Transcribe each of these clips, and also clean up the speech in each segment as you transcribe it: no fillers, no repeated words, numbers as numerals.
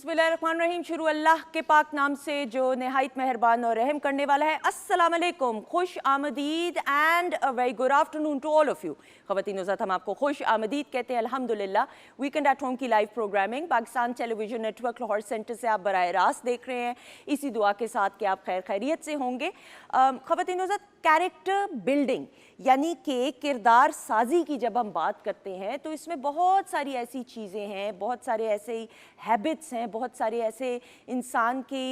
बिस्मिल्लाहिर्रहमानिर्रहीम। शुरू अल्लाह के पाक नाम से जो नहायत मेहरबान और रहम करने वाला है। अस्सलाम वालेकुम, खुश आमदीद and a very good afternoon to all of you. ख़वातीन ज़ात हम आपको खुश आमदीद कहते हैं अल्हम्दुलिल्लाह। वीकेंड एट होम की live programming Pakistan television network Lahore centre से आप बराह रास्त देख रहे हैं, इसी दुआ के साथ कि आप खैर खैरियत से होंगे। ख़वातीन ज़ात, कैरेक्टर बिल्डिंग यानी कि किरदार साजी की जब हम बात करते हैं तो इसमें बहुत सारी ऐसी चीज़ें हैं, बहुत सारे ऐसे हैबिट्स हैं, बहुत सारे ऐसे इंसान की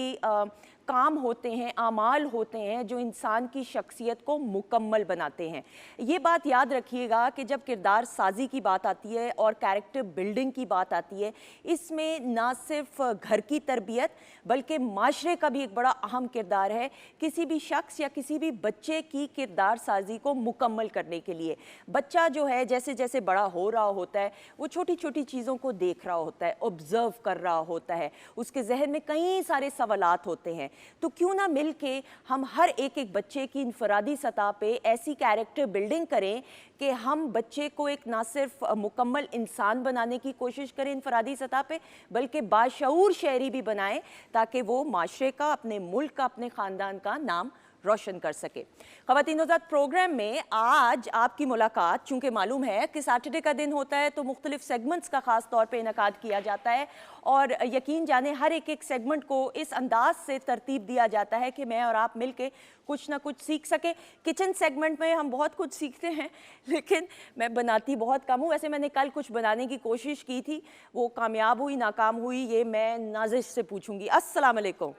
काम होते हैं, आमाल होते हैं जो इंसान की शख्सियत को मुकम्मल बनाते हैं। ये बात याद रखिएगा कि जब किरदार साजी की बात आती है और कैरेक्टर बिल्डिंग की बात आती है, इसमें ना सिर्फ घर की तरबियत बल्कि माशरे का भी एक बड़ा अहम किरदार है किसी भी शख्स या किसी भी बच्चे की किरदार साजी को मुकम्मल करने के लिए। बच्चा जो है जैसे जैसे बड़ा हो रहा होता है वो छोटी छोटी चीज़ों को देख रहा होता है, ऑब्ज़र्व कर रहा होता है, उसके जहन में कई सारे सवालात होते हैं। तो क्यों ना मिल के हम हर एक एक बच्चे की इनफरादी सतह पे ऐसी कैरेक्टर बिल्डिंग करें कि हम बच्चे को एक ना सिर्फ मुकम्मल इंसान बनाने की कोशिश करें इनफरादी सतह पे, बल्कि बाशऊर शहरी भी बनाएं ताकि वो माशरे का, अपने मुल्क का, अपने ख़ानदान का नाम रोशन कर सके। ख़वातीन ज़ात, प्रोग्राम में आज आपकी मुलाकात, चूँकि मालूम है कि सैटरडे का दिन होता है तो मुख्तलिफ सेगमेंट्स का ख़ास तौर पे इनकाद किया जाता है और यकीन जाने हर एक एक सेगमेंट को इस अंदाज से तरतीब दिया जाता है कि मैं और आप मिल के कुछ ना कुछ सीख सके। किचन सेगमेंट में हम बहुत कुछ सीखते हैं लेकिन मैं बनाती बहुत कम हूँ। वैसे मैंने कल कुछ बनाने की कोशिश की थी, वो कामयाब हुई नाकाम हुई ये मैं नाज़िश से पूछूंगी। अस्सलाम वालेकुम।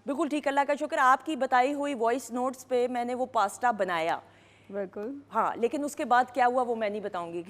बिल्कुल ठीक, अल्लाह का शुक्र। आपकी बताई हुई वॉइस नोट्स पे मैंने वो पास्ता बनाया, बिल्कुल। हाँ, लेकिन उसके बाद क्या हुआ वो मैं नहीं बताऊंगी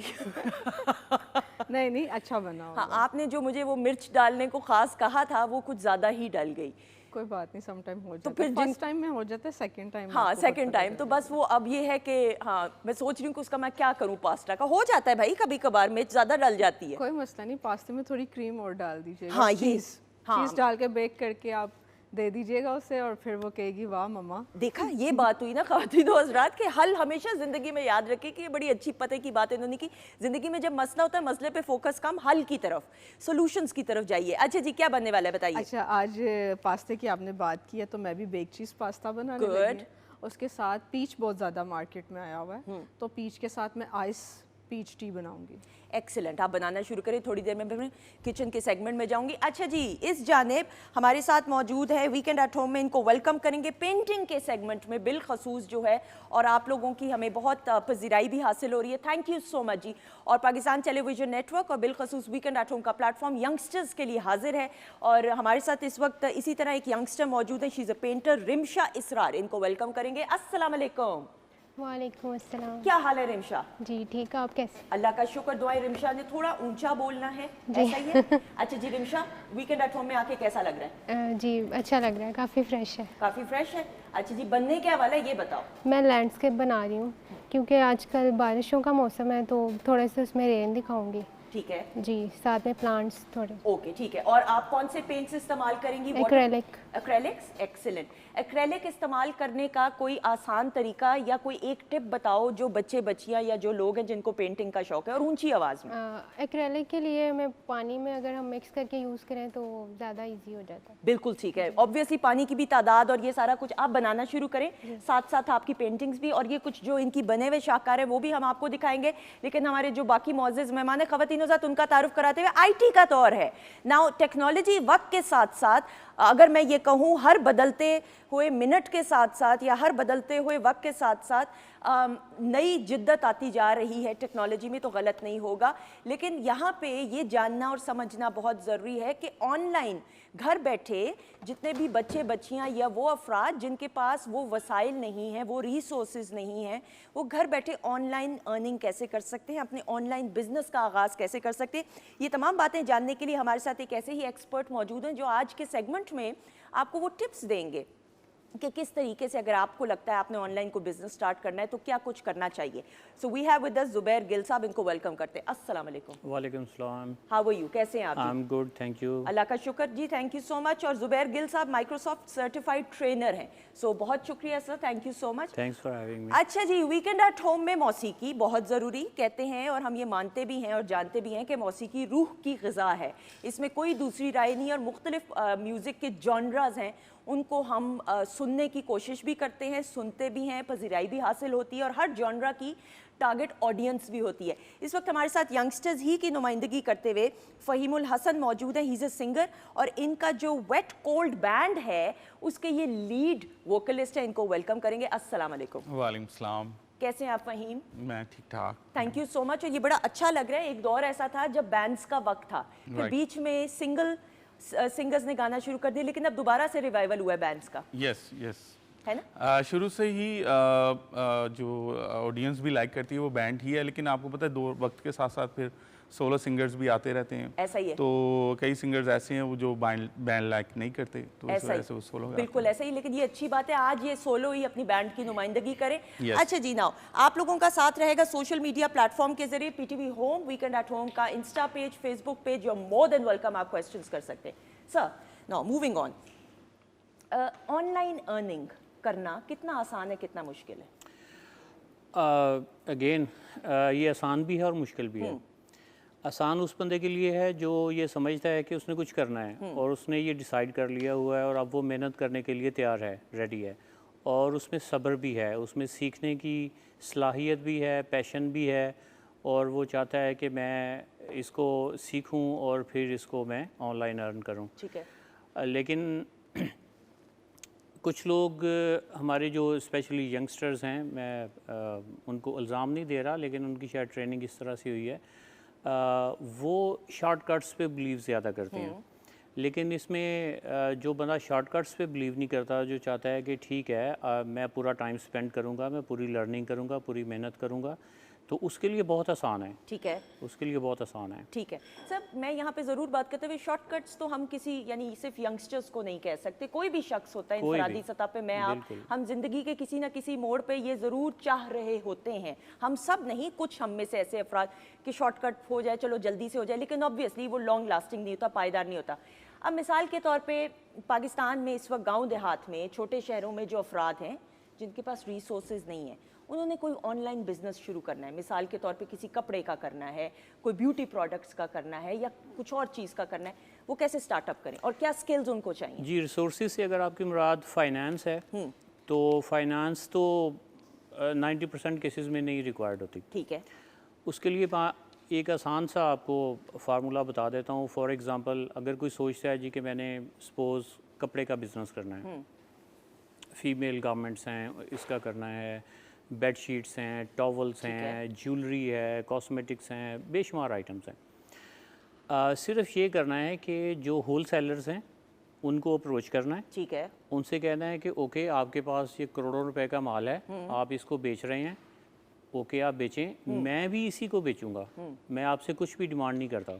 नहीं नहीं, अच्छा बना होगा। हाँ, आपने जो मुझे वो मिर्च डालने को खास कहा था वो कुछ ज़्यादा ही डल गई। कोई बात नहीं, सम टाइम हो जाता तो फिर फर्स्ट टाइम में हो जाता है, सेकंड टाइम हाँ सेकंड टाइम तो बस वो अब ये है कि हाँ मैं सोच रही हूँ कि उसका मैं क्या करूँ। पास्ता का हो जाता है भाई, कभी कभार मिर्च ज़्यादा डल जाती है। कोई मसला नहीं, पास्ते में थोड़ी क्रीम और डाल दीजिएगा। हाँ, चीज़ डाल के बेक करके आप दे दीजिएगा उसे और फिर वो कहेगी वाह मम्मा। देखा, ये बात हुई ना ख़वातीन और हज़रात के हल हमेशा ज़िंदगी में याद रखें कि ये बड़ी अच्छी पते की बात है इन्होंने की। ज़िंदगी में जब मसला होता है मसले पे फोकस कम, हल की तरफ, सॉल्यूशंस की तरफ जाइए। अच्छा जी, क्या बनने वाला है बताइए। अच्छा, आज पास्ते की आपने बात की है तो मैं भी बेक चीज़ पास्ता बनाने लगी हूँ। उसके साथ पीच बहुत ज़्यादा मार्केट में आया हुआ है तो पीच के साथ मैं आइस पीच टी बनाऊंगी। एक्सीलेंट, आप बनाना शुरू करें, थोड़ी देर में मैं किचन के सेगमेंट में जाऊंगी। अच्छा जी, इस जानेब हमारे साथ मौजूद है वीकेंड एट होम में, इनको वेलकम करेंगे पेंटिंग के सेगमेंट में बिलखसूस जो है, और आप लोगों की हमें बहुत पजीराई भी हासिल हो रही है, थैंक यू सो मच जी। और पाकिस्तान टेलीविजन नेटवर्क और बिलखसूस वीकेंड एट होम का प्लेटफॉर्म यंगस्टर्स के लिए हाजिर है और हमारे साथ इस वक्त इसी तरह एक यंगस्टर मौजूद है, she is a painter, Rimsha Israr, इनको वेलकम करेंगे। अस्सलाम वालेकुम। वालेकुम अस्सलाम। क्या हाल है रिमशा? जी ठीक है, आप कैसे? अल्लाह का शुक्र, दुआएं। रिमशा ने थोड़ा ऊंचा बोलना है, ऐसा ही है? अच्छा जी रिमशा, वीकेंड एट होम में आके कैसा लग रहा है? जी अच्छा लग रहा है, काफ़ी फ्रेश है। काफ़ी फ्रेश है। अच्छा जी, बनने क्या वाला है ये बताओ। मैं लैंडस्केप बना रही हूँ क्योंकि आजकल बारिशों का मौसम है तो थोड़े से उसमें रेन दिखाऊंगी। ठीक है जी, साथ में प्लांट्स थोड़े। ओके ठीक है। और आप कौन से पेंट्स इस्तेमाल करेंगी? एक्रेलिक। Acrylics, excellent. एक्रेलिक इस्तेमाल करने का कोई आसान तरीका या कोई एक टिप बताओ जो बच्चे बच्चियां या जो लोग हैं जिनको पेंटिंग का शौक है, और ऊंची आवाज़ में। एक्रेलिक के लिए मैं पानी में अगर हम मिक्स करके यूज़ करें तो ज़्यादा ईजी हो जाता है। बिल्कुल ठीक है। ऑब्वियसली पानी की भी तादाद और ये सारा कुछ आप बनाना शुरू करें, साथ साथ आपकी पेंटिंग्स भी, और ये कुछ जो इनकी बने हुए शाहकार है वो भी हम आपको दिखाएंगे। लेकिन हमारे जो बाकी मौजूद मेहमान है ख़वातीन ज़ात, उनका तारुफ कराते हुए आईटी का दौर है नाउ। टेक्नोलॉजी वक्त के साथ साथ, अगर मैं ये कहूँ हर बदलते हुए मिनट के साथ साथ या हर बदलते हुए वक्त के साथ साथ नई जिद्दत आती जा रही है टेक्नोलॉजी में, तो गलत नहीं होगा। लेकिन यहाँ पे ये जानना और समझना बहुत ज़रूरी है कि ऑनलाइन घर बैठे जितने भी बच्चे बच्चियाँ या वो अफराद जिनके पास वो वसाइल नहीं हैं, वो रिसोर्सेज नहीं हैं, वो घर बैठे ऑनलाइन अर्निंग कैसे कर सकते हैं, अपने ऑनलाइन बिजनेस का आगाज़ कैसे कर सकते हैं। ये तमाम बातें जानने के लिए हमारे साथ एक ऐसे ही एक्सपर्ट मौजूद हैं जो आज के सेगमेंट में आपको वो टिप्स देंगे कि किस तरीके से अगर आपको लगता है आपने ऑनलाइन को बिजनेस स्टार्ट करना है तो क्या कुछ करना चाहिए। So we have with us Zubair Gill साहब, इनको वेलकम करते हैं। अस्सलाम वालेकुम। वालेकुम सलाम। हाउ आर यू, कैसे हैं आप? I am good, thank you. Allah का शुक्र जी, थैंक यू सो मच। और जुबैर गिल साहब माइक्रोसॉफ्ट सर्टिफाइड ट्रेनर हैं, सो बहुत शुक्रिया sir, thank you so much. Thanks for having me. अच्छा जी, वीकेंड एट होम में मौसीकी बहुत ज़रूरी कहते हैं और हम ये मानते भी हैं और जानते भी हैं कि मौसीकी रूह की ग़िज़ा है, इसमें कोई दूसरी राय नहीं। और मुख्तलिफ म्यूज़िक के जॉनराज हैं, उनको हम सुनने की कोशिश भी करते हैं, सुनते भी हैं, पजीराई भी हासिल होती है और हर जॉनरा की टारगेट ऑडियंस भी होती है। इस वक्त हमारे साथ यंगस्टर्स ही की नुमाइंदगी करते हुए फ़हीमुल हसन मौजूद हैं, ही इज़ अ सिंगर और इनका जो वेट कोल्ड बैंड है उसके ये लीड वोकलिस्ट हैं, इनको वेलकम करेंगे। अस्सलाम वालेकुम। वालेकुम सलाम। कैसे हैं आप फ़हीम? मैं ठीक ठाक। Thank you so much. और ये बड़ा अच्छा लग रहा है, एक दौर ऐसा था जब बैंड्स का वक्त था, फिर Right. बीच में सिंगर्स ने गाना शुरू कर दिया, लेकिन अब दोबारा से रिवाइवल हुआ है बैंड्स का, यस यस। है ना? शुरू से ही जो ऑडियंस भी लाइक करती है वो बैंड ही है, लेकिन आपको पता है दो वक्त के साथ साथ फिर सोलो सिंगर्स भी आते रहते हैं। ऐसा ही है। तो कई सिंगर्स ऐसे हैं वो जो बैंड लाइक नहीं करते, तो इस ऐसा वजह ही, से वो सोलो बिल्कुल ऐसा ही। लेकिन ये अच्छी बात है, आज ये सोलो ही अपनी बैंड की नुमाइंदगी करे। Yes. अच्छा जी, नाउ आप लोगों का साथ रहेगा सोशल मीडिया प्लेटफॉर्म के जरिए। PTV home, weekend at home का Insta page, Facebook page, you are more than welcome, आप क्वेश्चंस कर सकते हैं। Sir now moving on, online earning करना कितना आसान है, कितना मुश्किल है? अगेन ये आसान भी है और मुश्किल भी है। आसान उस बंदे के लिए है जो ये समझता है कि उसने कुछ करना है और उसने ये डिसाइड कर लिया हुआ है और अब वो मेहनत करने के लिए तैयार है, रेडी है, और उसमें सब्र भी है, उसमें सीखने की सलाहियत भी है, पैशन भी है, और वो चाहता है कि मैं इसको सीखूं और फिर इसको मैं ऑनलाइन अर्न करूं। ठीक है। लेकिन कुछ लोग हमारे जो स्पेशली यंगस्टर्स हैं, मैं उनको इल्ज़ाम नहीं दे रहा, लेकिन उनकी शायद ट्रेनिंग इस तरह से हुई है, वो शॉर्टकट्स पे बिलीव ज़्यादा करते हैं। लेकिन इसमें जो बंदा शॉर्टकट्स पे बिलीव नहीं करता, जो चाहता है कि ठीक है मैं पूरा टाइम स्पेंड करूँगा, मैं पूरी लर्निंग करूँगा, पूरी मेहनत करूँगा, तो उसके लिए बहुत आसान है। ठीक है, उसके लिए बहुत आसान है। ठीक है सर, मैं यहाँ पे ज़रूर बात करते हुए, शॉर्टकट्स तो हम किसी यानी सिर्फ यंगस्टर्स को नहीं कह सकते, कोई भी शख्स होता है कोई इंफरादी भी। सतह पे, मैं आप, हम जिंदगी के किसी ना किसी मोड़ पे ये ज़रूर चाह रहे होते हैं, हम सब नहीं, कुछ हम में से ऐसे अफराद कि शॉर्टकट हो जाए, चलो जल्दी से हो जाए, लेकिन ऑब्वियसली वो लॉन्ग लास्टिंग नहीं होता, पायदार नहीं होता। अब मिसाल के तौर पर पाकिस्तान में इस वक्त गाँव देहात में, छोटे शहरों में जो अफराद हैं जिनके पास रिसोर्सेज नहीं है, उन्होंने कोई ऑनलाइन बिजनेस शुरू करना है, मिसाल के तौर पे किसी कपड़े का करना है, कोई ब्यूटी प्रोडक्ट्स का करना है या कुछ और चीज़ का करना है, वो कैसे स्टार्टअप करें और क्या स्किल्स उनको चाहिए? जी, रिसोर्सेज से अगर आपकी मुराद फाइनेंस है तो फाइनेंस तो 90% केसेस में नहीं रिक्वायर्ड होती। ठीक है। उसके लिए एक आसान सा आपको फार्मूला बता देता हूँ। फॉर एग्ज़ाम्पल, अगर कोई सोचता है जी कि मैंने सपोज़ कपड़े का बिज़नेस करना है, फीमेल गारमेंट्स हैं, इसका करना है, बेड शीट्स हैं, टॉवल्स हैं, ज्वेलरी है, कॉस्मेटिक्स हैं, बेशुमार आइटम्स हैं। सिर्फ ये करना है कि जो होल सेलर्स हैं उनको अप्रोच करना है। ठीक है। उनसे कहना है कि ओके, आपके पास ये करोड़ों रुपए का माल है, आप इसको बेच रहे हैं, ओके आप बेचें, मैं भी इसी को बेचूंगा, मैं आपसे कुछ भी डिमांड नहीं करता।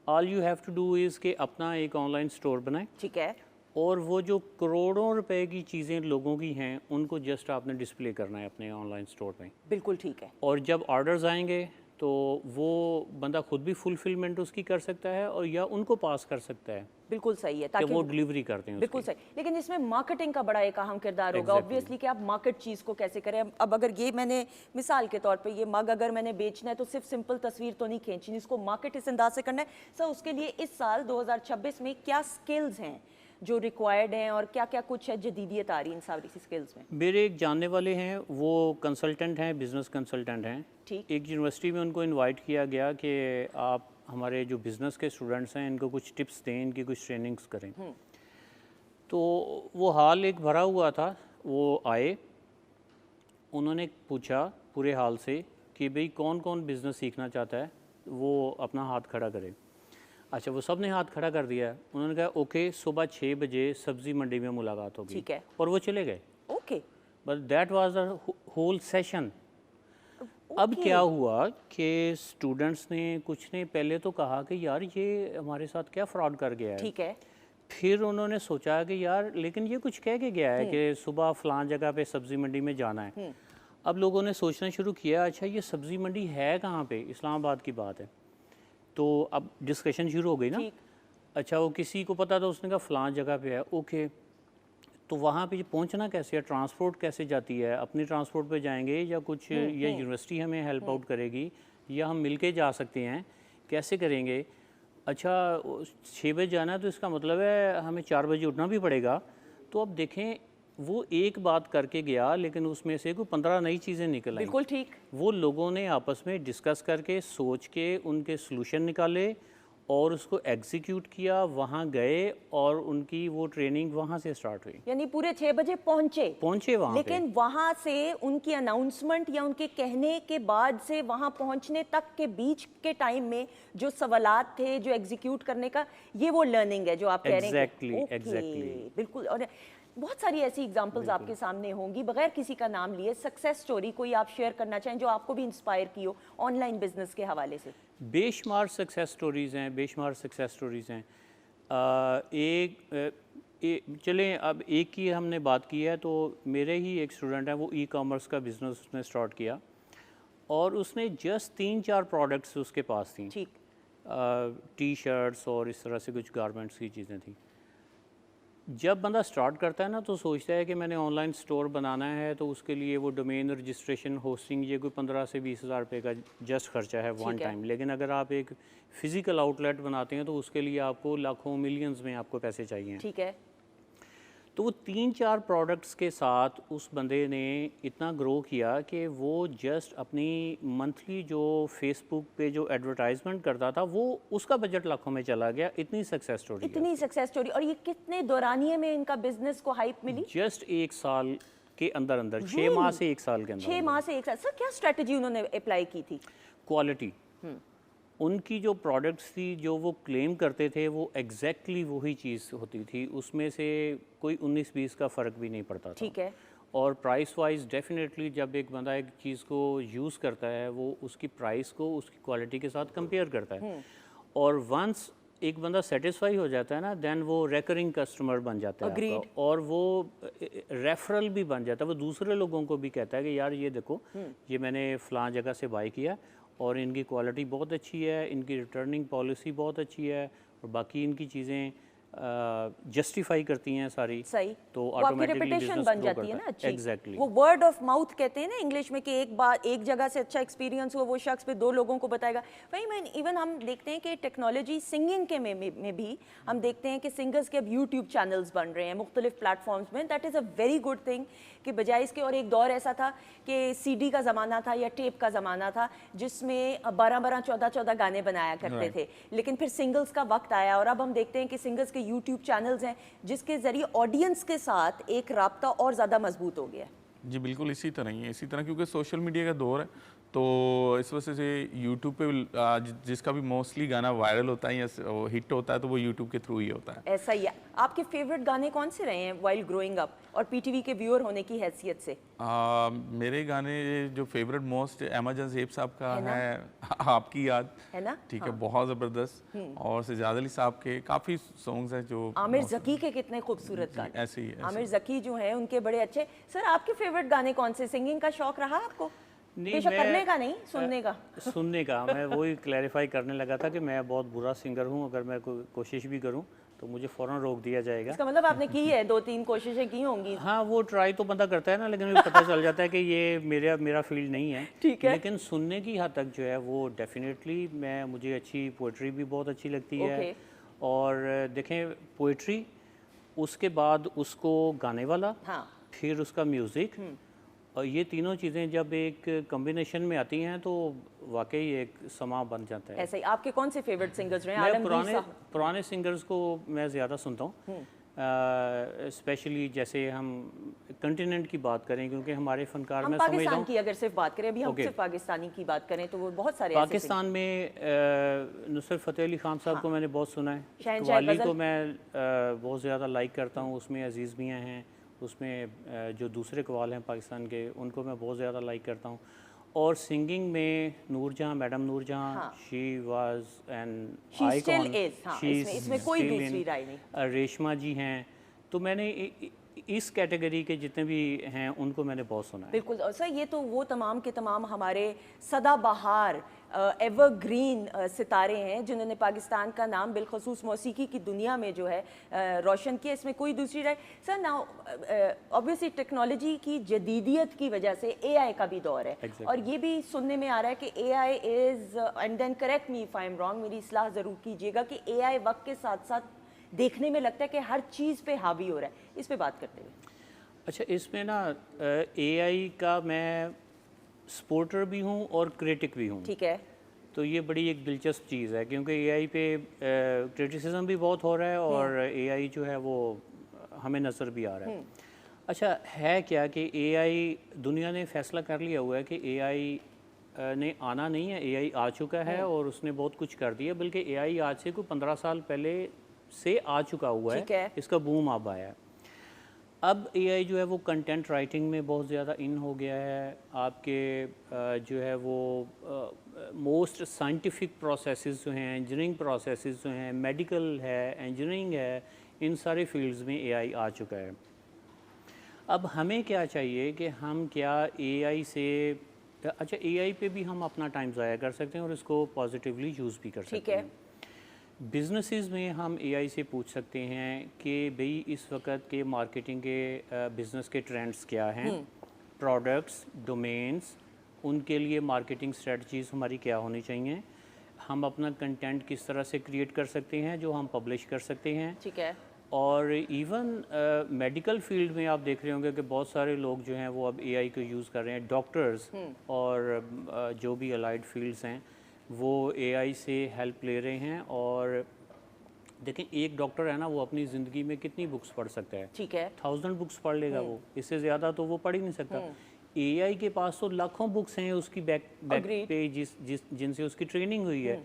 All you have to do is कि अपना एक ऑनलाइन स्टोर बनाएं। ठीक है। और वो जो करोड़ों रुपए की चीज़ें लोगों की हैं उनको जस्ट आपने डिस्प्ले करना है अपने ऑनलाइन स्टोर पे। बिल्कुल ठीक है। और जब ऑर्डर्स आएंगे तो वो बंदा खुद भी फुलफिलमेंट उसकी कर सकता है और या उनको पास कर सकता है। बिल्कुल सही है, कि ताकि वो डिलीवरी करते हैं। बिल्कुल सही। लेकिन इसमें मार्केटिंग का बड़ा एक अहम किरदार होगा ऑब्वियसली, कि आप मार्केट चीज़ को कैसे करें। अब अगर ये मैंने मिसाल के तौर पे ये मग अगर मैंने बेचना है तो सिर्फ सिंपल तस्वीर तो नहीं खींचनी, इसको मार्केट इस अंदाज से करना है। सर उसके लिए इस साल 2026 में क्या स्किल्स हैं जो रिक्वायर्ड हैं और क्या क्या कुछ है जदीदियत आ रही इन सारी स्किल्स में? मेरे एक जानने वाले हैं, वो कंसल्टेंट हैं, बिज़नेस कंसल्टेंट हैं। ठीक। एक यूनिवर्सिटी में उनको इनवाइट किया गया कि आप हमारे जो बिज़नेस के स्टूडेंट्स हैं इनको कुछ टिप्स दें, इनकी कुछ ट्रेनिंग्स करें। तो वो हाल एक भरा हुआ था, वो आए, उन्होंने पूछा पूरे हाल से कि भाई कौन कौन बिज़नेस सीखना चाहता है, वो अपना हाथ खड़ा करे। अच्छा, वो सब ने हाथ खड़ा कर दिया। उन्होंने कहा ओके, सुबह 6 बजे सब्ज़ी मंडी में मुलाकात होगी। ठीक है। और वो चले गए। Okay. But that was the whole session. अब क्या हुआ कि स्टूडेंट्स ने कुछ ने पहले तो कहा कि यार ये हमारे साथ क्या फ्रॉड कर गया है। ठीक है। फिर उन्होंने सोचा कि यार लेकिन ये कुछ कह के गया है कि सुबह फ़लाँ जगह पे सब्ज़ी मंडी में जाना है। अब लोगों ने सोचना शुरू किया, अच्छा ये सब्ज़ी मंडी है कहाँ पे, इस्लामाबाद की बात है। तो अब डिस्कशन शुरू हो गई ना। अच्छा वो किसी को पता था, उसने कहा फ़लाँ जगह पे है, ओके। तो वहाँ पे पहुँचना कैसे है, ट्रांसपोर्ट कैसे जाती है, अपनी ट्रांसपोर्ट पे जाएंगे या कुछ या यूनिवर्सिटी हमें हेल्प आउट करेगी या हम मिल के जा सकते हैं, कैसे करेंगे। अच्छा 6 बजे जाना है तो इसका मतलब है हमें 4 बजे उठना भी पड़ेगा। तो अब देखें वो एक बात करके गया लेकिन उसमें से कोई 15 नई चीज़ें निकल आई। बिल्कुल ठीक। वो लोगों ने आपस में डिस्कस करके सोच के उनके सॉल्यूशन निकाले और उसको एग्जीक्यूट किया, वहाँ गए और उनकी वो ट्रेनिंग वहाँ से स्टार्ट हुई। यानी पूरे 6 बजे पहुंचे वहाँ लेकिन वहाँ से उनकी अनाउंसमेंट या उनके कहने के बाद से वहाँ पहुँचने तक के बीच के टाइम में जो सवालात थे, जो एग्जीक्यूट करने का, ये वो लर्निंग है जो आप कह रहे हैं। एग्जैक्टली बिल्कुल। और बहुत सारी ऐसी एग्जांपल्स आपके सामने होंगी, बगैर किसी का नाम लिए, सक्सेस स्टोरी कोई आप शेयर करना चाहें जो आपको भी इंस्पायर की हो ऑनलाइन बिजनेस के हवाले से। बेशुमार सक्सेस स्टोरीज़ हैं, बेशुमार सक्सेस स्टोरीज़ हैं। चलें अब एक की हमने बात की है, तो मेरे ही एक स्टूडेंट है, वो ई कॉमर्स का बिज़नेस उसने स्टार्ट किया और उसने जस्ट 3-4 प्रोडक्ट्स उसके पास थी। ठीक। टी शर्ट्स और इस तरह से कुछ गारमेंट्स की चीज़ें थी। जब बंदा स्टार्ट करता है ना तो सोचता है कि मैंने ऑनलाइन स्टोर बनाना है, तो उसके लिए वो डोमेन रजिस्ट्रेशन, होस्टिंग, ये कोई 15 से 20 हज़ार रुपये का जस्ट खर्चा है वन टाइम। लेकिन अगर आप एक फ़िज़िकल आउटलेट बनाते हैं तो उसके लिए आपको लाखों मिलियंस में आपको पैसे चाहिए। ठीक है। तो वो 3-4 प्रोडक्ट्स के साथ उस बंदे ने इतना ग्रो किया कि वो जस्ट अपनी मंथली जो फेसबुक पे जो एडवर्टाइजमेंट करता था वो उसका बजट लाखों में चला गया। इतनी सक्सेस स्टोरी, इतनी सक्सेस स्टोरी। और ये कितने दौरानिए में इनका बिजनेस को हाइप मिली? जस्ट 1 साल के अंदर अंदर, 6 माह से 1 साल के अंदर। 6 माह से 1 साल। सर क्या स्ट्रेटजी उन्होंने अप्लाई की थी? क्वालिटी। उनकी जो प्रोडक्ट्स थी जो वो क्लेम करते थे वो एग्जैक्टली वही चीज़ होती थी, उसमें से कोई 19-20 का फ़र्क भी नहीं पड़ता था। ठीक है। और प्राइस वाइज डेफिनेटली जब एक बंदा एक चीज़ को यूज़ करता है वो उसकी प्राइस को उसकी क्वालिटी के साथ कंपेयर करता है। और वंस एक बंदा सेटिस्फाई हो जाता है ना, देन वो रेकरिंग कस्टमर बन जाता है आपका, और वो रेफरल भी बन जाता है। वो दूसरे लोगों को भी कहता है कि यार ये देखो ये मैंने फ़लाँ जगह से बाई किया और इनकी क्वालिटी बहुत अच्छी है, इनकी रिटर्निंग पॉलिसी बहुत अच्छी है और बाकी इनकी चीज़ें जस्टिफाई करती हैं सारी। सही। तो आपकी रेपुटेशन बन जाती है ना अच्छी। एग्जैक्टली। वो वर्ड ऑफ माउथ कहते हैं ना इंग्लिश में, कि एक बार एक जगह से अच्छा एक्सपीरियंस हुआ वो शख्स पे 2 लोगों को बताएगा। वही मैं इवन हम देखते हैं कि टेक्नोलॉजी सिंगिंग के में भी हम देखते हैं कि सिंगर्स के अब यूट्यूब चैनल्स बन रहे हैं मुख्तलिफ प्लेटफॉर्म्स में। That is a very good thing कि बजाय इसके। और एक दौर ऐसा था कि सीडी का ज़माना था या टेप का ज़माना था जिसमें 12-12, 14-14 गाने बनाया करते थे, लेकिन फिर सिंगल्स का वक्त आया और अब हम देखते हैं कि सिंगर्स के यूट्यूब चैनल्स हैं जिसके ज़रिए ऑडियंस के साथ एक राब्ता और ज़्यादा मजबूत हो गया है। जी बिल्कुल इसी तरह ही है, इसी तरह क्योंकि सोशल मीडिया का दौर है तो इस वजह से यूट्यूब पे जिसका भी मोस्टली गाना वायरल होता है या हिट होता है तो वो यूट्यूब के थ्रू ही होता है। ऐसा ही है। आपके फेवरेट गाने कौन से रहे हैं वाइल ग्रोइंग अप और पीटीवी के व्यूअर होने की हैसियत से? मेरे गाने जो फेवरेट मोस्ट अहमद ज़ेब साहब का है आपकी याद, है ना? ठीक है, बहुत ज़बरदस्त। और सजाद अली साहब के काफ़ी सॉन्ग्स हैं जो आमिर ज़की के कितने खूबसूरत गाने। ऐसे ही आमिर ज़की जो हैं उनके बड़े अच्छे। सर आपके फेवरेट गाने कौन से? सिंगिंग का शौक रहा आपको? नहीं, करने का नहीं, सुनने का। सुनने का। मैं वही क्लैरिफाई करने लगा था कि मैं बहुत बुरा सिंगर हूँ, अगर मैं कोशिश भी करूँ तो मुझे फ़ौरन रोक दिया जाएगा। इसका मतलब आपने की है, 2-3 कोशिशें की होंगी। हाँ वो ट्राई तो बंदा करता है ना, लेकिन मुझे पता चल जाता है कि ये मेरा फील्ड नहीं है। ठीक है। लेकिन सुनने की हद तक जो है वो डेफिनेटली मुझे अच्छी पोइट्री भी बहुत अच्छी लगती है। और देखें पोइट्री, उसके बाद उसको गाने वाला, फिर उसका म्यूज़िक, और ये तीनों चीज़ें जब एक कॉम्बिनेशन में आती हैं तो वाकई एक समा बन जाता है। ऐसे ही आपके कौन से फेवरेट सिंगर्स रहे? मैं पुराने सिंगर्स को मैं ज़्यादा सुनता हूँ, स्पेशली जैसे हम कंटिनेंट की बात करें क्योंकि हमारे फनकार में पाकिस्तान की अगर सिर्फ बात करें, अभी हम सिर्फ पाकिस्तानी की बात करें तो वो बहुत सारे पाकिस्तान में नुसरत फ़तेह अली खान साहब को मैंने बहुत सुना है। कव्वाली को मैं बहुत ज़्यादा लाइक करता हूँ, उसमें अजीज़ मियाँ हैं, उसमें जो दूसरे कव्वाल हैं पाकिस्तान के उनको मैं बहुत ज़्यादा लाइक करता हूँ। और सिंगिंग में नूरजहां, मैडम नूरजहां, हाँ। She was an She still icon, is, हाँ, इसमें कोई दूसरी राय नहीं। रेशमा जी हैं, तो मैंने इस कैटेगरी के जितने भी हैं उनको मैंने बहुत सुना है। बिल्कुल। और सर ये तो वो तमाम के तमाम हमारे सदाबहार एवरग्रीन सितारे हैं जिन्होंने पाकिस्तान का नाम बिलखसूस मौसीकी की दुनिया में जो है रोशन किया, इसमें कोई दूसरी राय। सर नाउ ऑब्वियसली टेक्नोलॉजी की जदीदियत की वजह से एआई का भी दौर है। Exactly. और ये भी सुनने में आ रहा है कि AI is, and then correct me if I am wrong, मेरी इस्लाह ज़रूर कीजिएगा, कि एआई वक्त के साथ साथ देखने में लगता है कि हर चीज़ पे हावी हो रहा है। इस पे बात करते हुए अच्छा, इसमें ना एआई का मैं सपोर्टर भी हूँ और क्रिटिक भी हूँ। ठीक है। तो ये बड़ी एक दिलचस्प चीज़ है क्योंकि एआई पे क्रिटिसिज्म भी बहुत हो रहा है और एआई जो है वो हमें नज़र भी आ रहा है। अच्छा, है क्या कि एआई, दुनिया ने फैसला कर लिया हुआ है कि एआई ने आना नहीं है, एआई आ चुका है और उसने बहुत कुछ कर दिया, बल्कि एआई आज से कोई 15 साल पहले से आ चुका हुआ ठीक है। इसका बूम अब आया है। अब एआई जो है वो कंटेंट राइटिंग में बहुत ज़्यादा इन हो गया है, आपके जो है वो मोस्ट साइंटिफिक प्रोसेसेस जो हैं, इंजीनियरिंग प्रोसेसेस जो हैं, मेडिकल है, इंजीनियरिंग है, इन सारे फील्ड्स में एआई आ चुका है। अब हमें क्या चाहिए कि हम क्या एआई से, अच्छा एआई पे भी हम अपना टाइम ज़ाया कर सकते हैं और इसको पॉजिटिवली यूज़ भी कर ठीक सकते है। हैं। बिजनेसेस में हम एआई से पूछ सकते हैं कि भाई इस वक्त के मार्केटिंग के बिज़नेस के ट्रेंड्स क्या हैं, प्रोडक्ट्स, डोमेन्स, उनके लिए मार्केटिंग स्ट्रेटजीज़ हमारी क्या होनी चाहिए, हम अपना कंटेंट किस तरह से क्रिएट कर सकते हैं जो हम पब्लिश कर सकते हैं। ठीक है। और इवन मेडिकल फील्ड में आप देख रहे होंगे कि बहुत सारे लोग जो हैं वो अब एआई को यूज़ कर रहे हैं, डॉक्टर्स और जो भी अलाइड फील्ड्स हैं वो एआई से हेल्प ले रहे हैं। और देखें, एक डॉक्टर है ना, वो अपनी ज़िंदगी में कितनी बुक्स पढ़ सकता है? ठीक है। 1000 बुक्स पढ़ लेगा वो, इससे ज़्यादा तो वो पढ़ ही नहीं सकता। एआई के पास तो लाखों बुक्स हैं उसकी बैक Agreed. पे जिनसे उसकी ट्रेनिंग हुई है,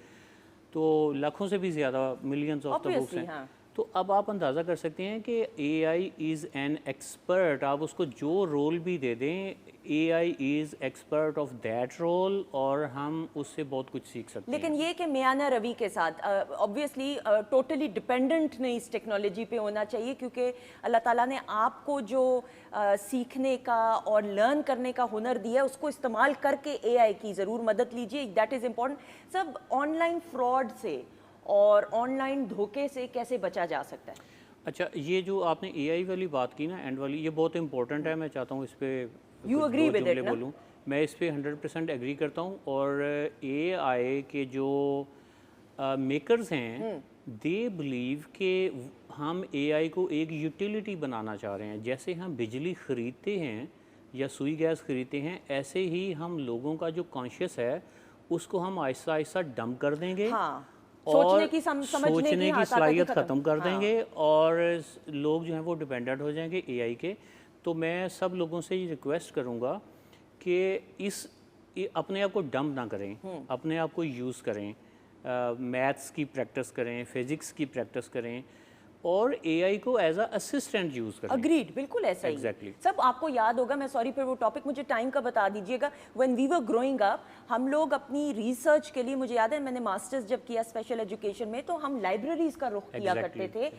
तो लाखों से भी ज़्यादा, millions of the books Obviously, हैं। हाँ। तो अब आप अंदाज़ा कर सकते हैं कि एआई इज़ एन एक्सपर्ट, आप उसको जो रोल भी दे दें, AI is expert of that role और हम उससे बहुत कुछ सीख सकते लेकिन हैं। ये कि मियाना रवि के साथ ऑब्वियसली टोटली डिपेंडेंट नहीं इस टेक्नोलॉजी पे होना चाहिए, क्योंकि अल्लाह ताला ने आपको जो सीखने का और लर्न करने का हुनर दिया है उसको इस्तेमाल करके एआई की ज़रूर मदद लीजिए, दैट इज़ इम्पॉर्टेंट। सब ऑनलाइन फ्रॉड से और ऑनलाइन धोखे से कैसे बचा जा सकता है? अच्छा, ये जो आपने एआई वाली बात की ना, एंड वाली, ये बहुत इंपॉर्टेंट है। मैं चाहता हूँ इस पर You agree with it, ना? बोलूँ। मैं इस पे 100% एग्री करता हूँ। और एआई के जो मेकर्स हैं, दे बिलीव कि हम एआई को एक यूटिलिटी बनाना चाह रहे हैं। जैसे हम बिजली ख़रीदते हैं या सुई गैस ख़रीदते हैं, ऐसे ही हम लोगों का जो कॉन्शियस है उसको हम आहिस्ता आहिस्ता डम कर देंगे। हाँ। और सोचने की समझने की सलाहियत ख़त्म कर हाँ। देंगे और लोग जो हैं वो डिपेंडेंट हो जाएंगे एआई के। तो मैं सब लोगों से ये रिक्वेस्ट करूँगा कि अपने आप को डंप ना करें, अपने आप को यूज़ करें, मैथ्स की प्रैक्टिस करें, फिज़िक्स की प्रैक्टिस करें और एआई को एज अ असिस्टेंट यूज़ करें। अग्रीड, बिल्कुल ऐसा ही। Exactly. सब आपको याद होगा, मैं सॉरी फिर वो टॉपिक मुझे टाइम का बता दीजिएगा। When we were growing up, हम लोग अपनी रिसर्च के लिए, मुझे याद है मैंने मास्टर्स जब किया स्पेशल एजुकेशन में, तो हम लाइब्रेरीज का रुख किया करते थे।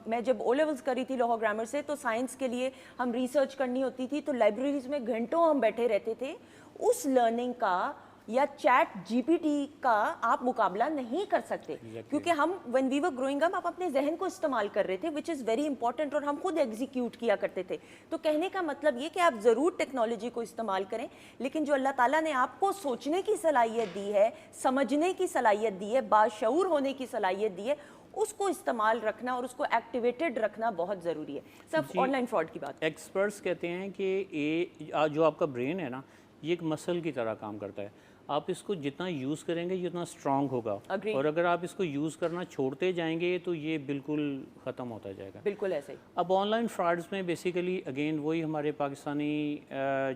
मैं जब ओ लेवल्स करी थी लाहौर ग्रामर से, तो साइंस के लिए हम रिसर्च करनी होती थी, तो लाइब्रेरीज में घंटों हम बैठे रहते थे। उस लर्निंग का या चैट जीपीटी का आप मुकाबला नहीं कर सकते, क्योंकि हम when we were growing up आप अपने जहन को इस्तेमाल कर रहे थे, विच इज़ वेरी इंपॉर्टेंट, और हम खुद एग्जीक्यूट किया करते थे। तो कहने का मतलब ये कि आप ज़रूर टेक्नोलॉजी को इस्तेमाल करें, लेकिन जो अल्लाह ताला ने आपको सोचने की सलाहियत दी है, समझने की सलाहियत दी है, बाशऊर होने की सलाहियत दी है, उसको इस्तेमाल रखना और उसको एक्टिवेटेड रखना बहुत ज़रूरी है। सब ऑनलाइन फ्रॉड की बात। एक्सपर्ट्स कहते हैं कि जो आपका ब्रेन है ना, ये एक मसल की तरह काम करता है। आप इसको जितना यूज़ करेंगे जितना स्ट्रांग होगा, और अगर आप इसको यूज़ करना छोड़ते जाएंगे तो ये बिल्कुल ख़त्म होता जाएगा। बिल्कुल ऐसे ही। अब ऑनलाइन फ्रॉड्स में बेसिकली अगेन वही हमारे पाकिस्तानी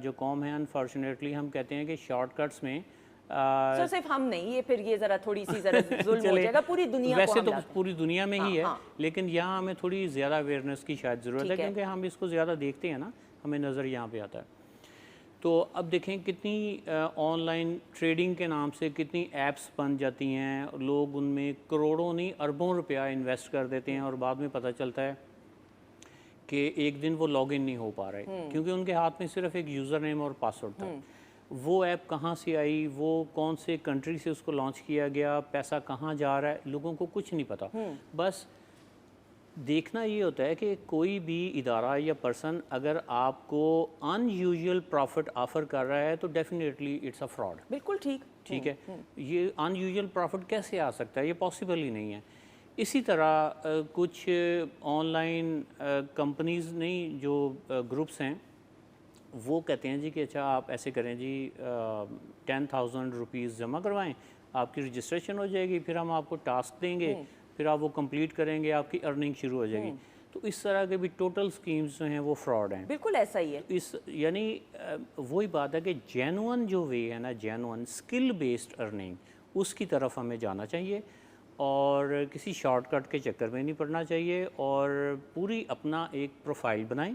जो कौम है, अनफॉर्चुनेटली हम कहते हैं कि शॉर्टकट्स में सर सिर्फ हम नहीं, ये फिर ये ज़रा थोड़ी सी ज़रा जुल्म हो जाएगा पूरी दुनिया को। वैसे हम तो लाते हैं। पूरी दुनिया में ही है, हाँ। लेकिन यहाँ हमें थोड़ी ज़्यादा अवेयरनेस की शायद ज़रूरत है, ठीक है। क्योंकि हम इसको ज़्यादा देखते हैं ना, हमें नज़र यहाँ पे आता है। तो अब देखें कितनी ऑनलाइन ट्रेडिंग के नाम से कितनी ऐप्स बन जाती हैं, लोग उनमें करोड़ों नहीं अरबों रुपया इन्वेस्ट कर देते हैं और बाद में पता चलता है कि एक दिन वो लॉगिन नहीं हो पा रहे क्योंकि उनके हाथ में सिर्फ एक यूज़र नेम और पासवर्ड था। वो ऐप कहाँ से आई, वो कौन से कंट्री से उसको लॉन्च किया गया, पैसा कहाँ जा रहा है, लोगों को कुछ नहीं पता। बस देखना ये होता है कि कोई भी इदारा या पर्सन अगर आपको अनयूजुअल प्रॉफिट ऑफर कर रहा है तो डेफिनेटली इट्स अ फ्रॉड। बिल्कुल ठीक। ठीक है, ये अनयूजुअल प्रॉफिट कैसे आ सकता है, ये पॉसिबल ही नहीं है। इसी तरह कुछ ऑनलाइन कंपनीज़ नहीं जो ग्रुप्स हैं वो कहते हैं जी कि अच्छा आप ऐसे करें जी 10,000 रुपीज़ जमा करवाएं, आपकी रजिस्ट्रेशन हो जाएगी, फिर हम आपको टास्क देंगे, फिर आप वो कंप्लीट करेंगे, आपकी अर्निंग शुरू हो जाएगी। तो इस तरह के भी टोटल स्कीम्स जो हैं वो फ्रॉड हैं। बिल्कुल ऐसा ही है। इस यानी वही बात है कि जेन्युइन जो वे है ना, जेन्युइन स्किल बेस्ड अर्निंग, उसकी तरफ हमें जाना चाहिए और किसी शॉर्टकट के चक्कर में नहीं पड़ना चाहिए और पूरी अपना एक प्रोफाइल बनाएं,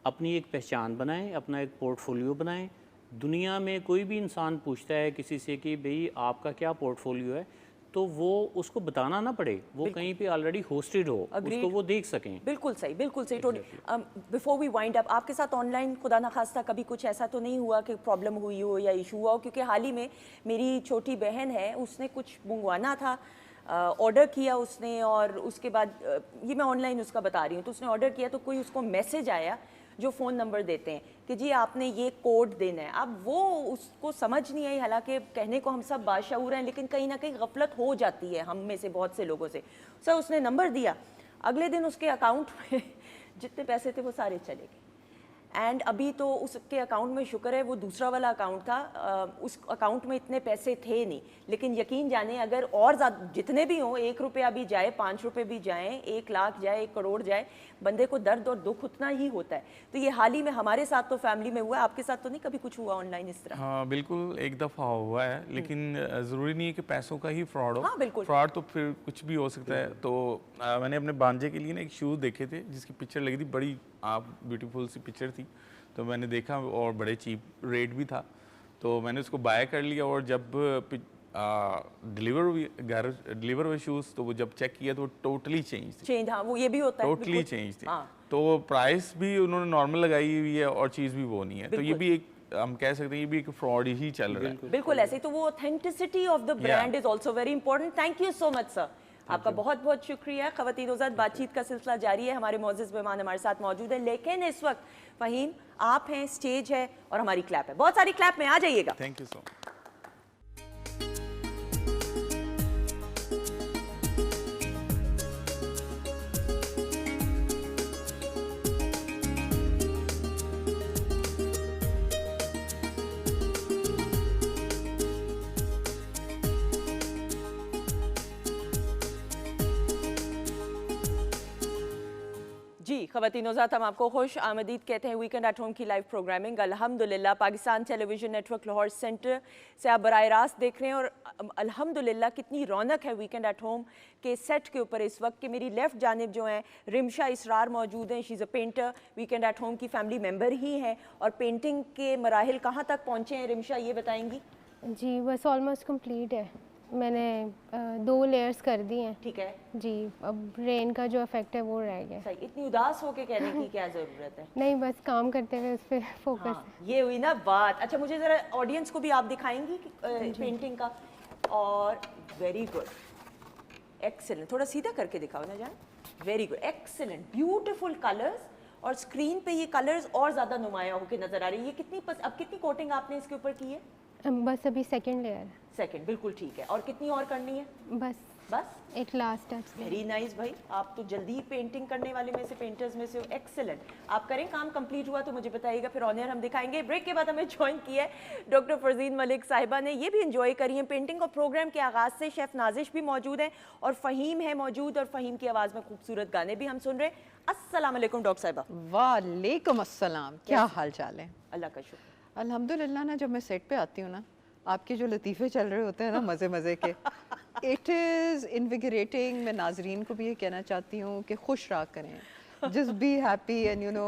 अपनी एक पहचान बनाएं, अपना एक पोर्टफोलियो बनाएं। दुनिया में कोई भी इंसान पूछता है किसी से कि भाई आपका क्या पोर्टफोलियो है, तो वो उसको बताना ना पड़े, वो कहीं पे ऑलरेडी होस्टेड हो, उसको वो देख सकें। बिल्कुल सही, बिल्कुल सही। बिफोर वी वाइंड अप, आपके साथ ऑनलाइन खुदा ना खास्ता कभी कुछ ऐसा तो नहीं हुआ कि प्रॉब्लम हुई हो या इशू हुआ हो? क्योंकि हाल ही में मेरी छोटी बहन है, उसने कुछ मंगवाना था, ऑर्डर किया उसने, और उसके बाद ये मैं ऑनलाइन उसका बता रही हूँ, तो उसने ऑर्डर किया तो कोई उसको मैसेज आया जो फ़ोन नंबर देते हैं कि जी आपने ये कोड देना है। अब वो उसको समझ नहीं आई, हालांकि कहने को हम सब बाशऊर हैं, लेकिन कहीं ना कहीं गफलत हो जाती है हम में से बहुत से लोगों से। सर उसने नंबर दिया, अगले दिन उसके अकाउंट में जितने पैसे थे वो सारे चले गए। एंड अभी तो उसके अकाउंट में, शुक्र है वो दूसरा वाला अकाउंट था, उस अकाउंट में इतने पैसे थे नहीं, लेकिन यकीन जाने अगर और ज़्यादा जितने भी हों, 1 रुपया भी जाए, 5 रुपये भी जाएँ, 1 लाख जाए, 1 करोड़ जाए, बंदे को दर्द और दुख उतना ही होता है। तो ये हाल ही में हमारे साथ तो फैमिली में हुआ, आपके साथ तो नहीं कभी कुछ हुआ ऑनलाइन इस तरह? हाँ बिल्कुल, एक दफ़ा हुआ है, लेकिन ज़रूरी नहीं है कि पैसों का ही फ्रॉड हो। हाँ, बिल्कुल। फ्रॉड तो फिर कुछ भी हो सकता है। तो मैंने अपने भांजे के लिए ना एक शूज़ देखे थे जिसकी पिक्चर लगी थी, बड़ी ब्यूटीफुल सी पिक्चर थी, तो मैंने देखा और बड़े चीप रेट भी था, तो मैंने उसको बाय कर लिया। और जब डिलीवर हुए शूज़, तो वो जब चेक किया तो वो टोटली चेंज। हाँ, वो ये भी होता है, टोटली चेंज थे। हाँ। तो प्राइस भी उन्होंने नॉर्मल लगाई हुई है और चीज़ भी वो नहीं है, तो ये भी एक हम कह सकते हैं ये भी एक फ्रॉड ही चल रहा है। बिल्कुल ऐसे ही। तो वो authenticity of the brand is also very important. Thank you so much sir, आपका बहुत बहुत शुक्रिया। ख़वातीन ज़ात बातचीत का सिलसिला जारी है, हमारे मोअज़्ज़ज़ मेहमान हमारे साथ मौजूद हैं, लेकिन इस वक्त फ़हीम आप हैं, स्टेज है और हमारी क्लैप है, बहुत सारी क्लैप में आ जाइएगा। Thank you so much. जी ख़वातीन ज़ात, हम आपको खुश आमदीद कहते हैं वीकेंड एट होम की लाइव प्रोग्रामिंग अल्हम्दुलिल्लाह Pakistan television network Lahore centre से आप बराह रास्त देख रहे हैं। और अल्हम्दुलिल्लाह कितनी रौनक है वीकेंड एट होम के सेट के ऊपर इस वक्त कि मेरी लेफ़्ट जानिब जो हैं रिमशा इसरार मौजूद हैं। She is a painter, weekend at home की फैमिली मेम्बर ही हैं। और पेंटिंग के मराहिल कहाँ तक पहुँचे हैं रिमशा, ये बताएंगी? जी बस ऑलमोस्ट कंप्लीट है, मैंने 2 लेयर्स कर दी हैं। ठीक है जी, अब रेन का जो इफेक्ट है वो रह गया। सही। इतनी उदास होके कहने की क्या ज़रूरत है? नहीं, बस काम करते हुए उस पर फोकस हाँ, ये हुई ना बात। अच्छा, मुझे ज़रा ऑडियंस को भी आप दिखाएंगी पेंटिंग का? और वेरी गुड, एक्सीलेंट, थोड़ा सीधा करके दिखाओ ना जान। Very good, excellent, beautiful colours, और स्क्रीन पे ये कलर्स और ज़्यादा नुमायां होकर नज़र आ रही है। ये अब कितनी कोटिंग आपने इसके ऊपर की है? बस अभी सेकंड लेयर। सेकंड, बिल्कुल ठीक है। और कितनी और करनी है? बस एक लास्ट टच। वेरी नाइस भाई, आप तो जल्दी ही पेंटिंग करने वाले में से, पेंटर्स में से हो। एक्सेलेंट, आप करें, काम कंप्लीट हुआ तो मुझे बताइएगा, फिर ऑनर हम दिखाएंगे। ब्रेक के बाद हमें ज्वाइन किया है डॉक्टर फरजीन मलिक साहिबा ने, ये भी इंजॉय करी है पेंटिंग। और प्रोग्राम के आगाज़ से शेफ़ नाजिश भी मौजूद हैं और फ़हीम है मौजूद, और फ़हीम की आवाज़ में खूबसूरत गाने भी हम सुन रहे हैं। अस्सलाम वालेकुम डॉक्टर साहिबा। वालेकुम अस्सलाम, क्या हाल चाल है? अल्लाह का शुक्र। अल्हम्दुलिल्लाह ना, जब मैं सेट पे आती हूँ ना, आपके जो लतीफ़े चल रहे होते हैं ना मज़े मज़े के, इट इज़ इन्विगरेटिंग। मैं नाजरीन को भी ये कहना चाहती हूँ कि खुश रहा करें, just be happy and you know,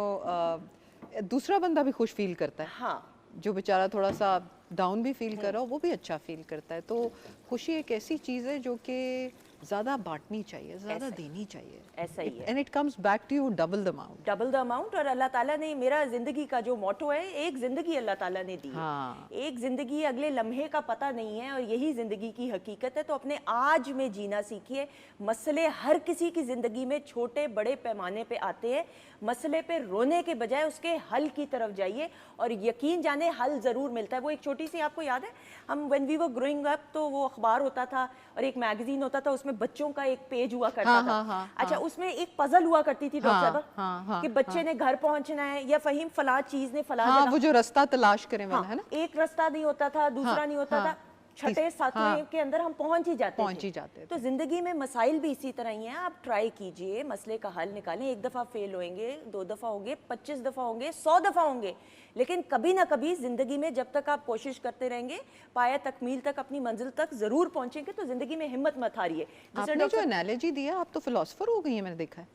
दूसरा बंदा भी खुश फील करता है। हाँ, जो बेचारा थोड़ा सा डाउन भी फील कर रहा हो वो भी अच्छा फील करता है। तो खुशी एक ऐसी चीज़ है जो कि ज़्यादा बांटनी चाहिए, ज़्यादा देनी चाहिए। ऐसा ही है। And it comes back to you double the amount. Double the amount. और अल्लाह ताला ने, मेरा ज़िंदगी का जो मोटो है, एक ज़िंदगी अल्लाह ताला ने दी है। हाँ। एक ज़िंदगी, अगले लम्हे का पता नहीं है और यही ज़िंदगी की हकीकत है। तो अपने आज में जीना सीखिए। मसले हर किसी की ज़िंदगी में छोटे बड़े पैमाने पे आते हैं। मसले पे रोने के बजाय उसके हल की तरफ जाइए और यकीन जाने हल ज़रूर मिलता है। वो एक छोटी सी, आपको याद है, हम when we were growing up तो वो अखबार होता था और एक मैगजीन होता था, उसमें बच्चों का एक पेज हुआ करता हाँ, था। हाँ, हाँ, अच्छा, उसमें एक पजल हुआ करती थी डॉक्टर साहब, हाँ, हाँ, कि बच्चे ने घर पहुंचना है या फहीम फला चीज ने फला हाँ, जगह। वो जो रास्ता तलाश करें वाला है ना। एक रास्ता नहीं होता था, दूसरा हाँ, नहीं होता हाँ, था, छठे सातवें के अंदर हम पहुंच ही जाते थे। तो जिंदगी में मसाइल भी इसी तरह ही हैं। आप ट्राई कीजिए, मसले का हल निकालें। एक दफ़ा फेल होंगे, 2 दफ़ा होंगे, 25 दफ़ा होंगे, 100 दफ़ा होंगे, लेकिन कभी ना कभी ज़िंदगी में जब तक आप कोशिश करते रहेंगे, पाया तकमील तक, अपनी मंजिल तक ज़रूर पहुंचेंगे। तो ज़िंदगी में हिम्मत मत हारिए। आपने जो एनालॉजी दिया, आप तो फिलोसोफर हो गई है, मैंने देखा है।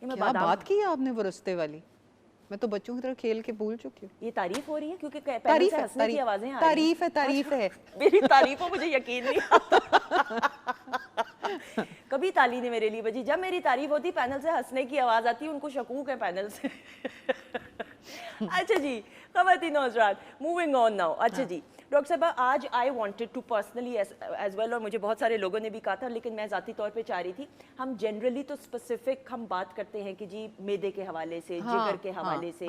क्या बात की है आपने वो रास्ते वाली। मैं तो बच्चों की तरह खेल के भूल चुकी हूँ। ये तारीफ हो रही है क्योंकि तारीफ से है, हंसने की आवाजें आ रही हैं। तारीफ है। मेरी तारीफों मुझे यकीन नहीं आता। कभी ताली नहीं मेरे लिए बजी। जब मेरी तारीफ होती, पैनल से हंसने की आवाज आती, उनको शकूक है पैनल से। अच्छा जी, ख़वातीन और हज़रात, मूविंग ऑन नाउ। अच्छा जी डॉक्टर साहबा, आज I wanted to personally as well, और मुझे बहुत सारे लोगों ने भी कहा था, लेकिन मैं ज़ाती तौर पे चाह रही थी, हम जनरली तो स्पेसिफिक हम बात करते हैं कि जी मैदे के हवाले से, जिगर के हवाले से,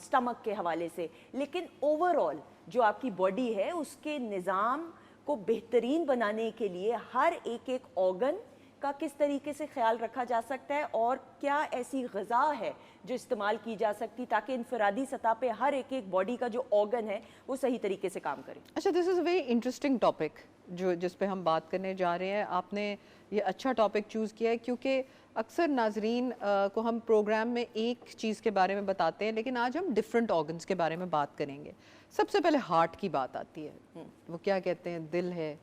स्टमक के हवाले से, लेकिन ओवरऑल जो आपकी बॉडी है उसके निज़ाम को बेहतरीन बनाने के लिए हर एक ऑर्गन का किस तरीके से ख्याल रखा जा सकता है और क्या ऐसी ग़िज़ा है जो इस्तेमाल की जा सकती ताकि इनफरादी सतह पे हर एक बॉडी का जो ऑर्गन है वो सही तरीके से काम करे। अच्छा, this is a very interesting topic जिस पे हम बात करने जा रहे हैं। आपने ये अच्छा टॉपिक चूज़ किया है क्योंकि अक्सर नाजरीन को हम प्रोग्राम में एक चीज़ के बारे में बताते हैं, लेकिन आज हम डिफरेंट ऑर्गन्स के बारे में बात करेंगे। सबसे पहले हार्ट की बात आती है। वो क्या कहते हैं, दिल है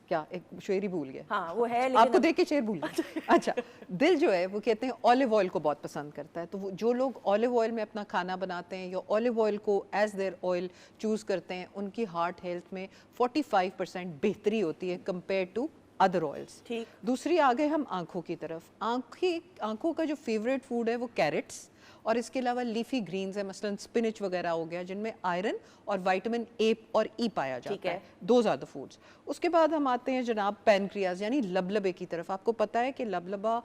क्या, एक शेर ही भूल गए। हाँ वो है, लेकिन आपको देख के शेर भूल गए। अच्छा, दिल जो है वो कहते हैं ऑलिव ऑयल को बहुत पसंद करता है। तो वो जो लोग ऑलिव ऑयल में अपना खाना बनाते हैं या ऑलिव ऑयल को एज देयर ऑयल चूज़ करते हैं, उनकी हार्ट हेल्थ में 45% बेहतरी होती है कंपेयर टू अदर ऑयल्स। ठीक। दूसरी आ गए हम आँखों की तरफ। आँखों का जो फेवरेट फूड है वो कैरेट्स और इसके अलावा लीफी ग्रीन्स है, मसलन स्पिनच वगैरह हो गया, जिनमें आयरन और विटामिन ए और ई पाया जाता है। Those are the foods. उसके बाद हम आते हैं जनाब पैनक्रियाज यानी लबलबे की तरफ। आपको पता है कि लबलबा,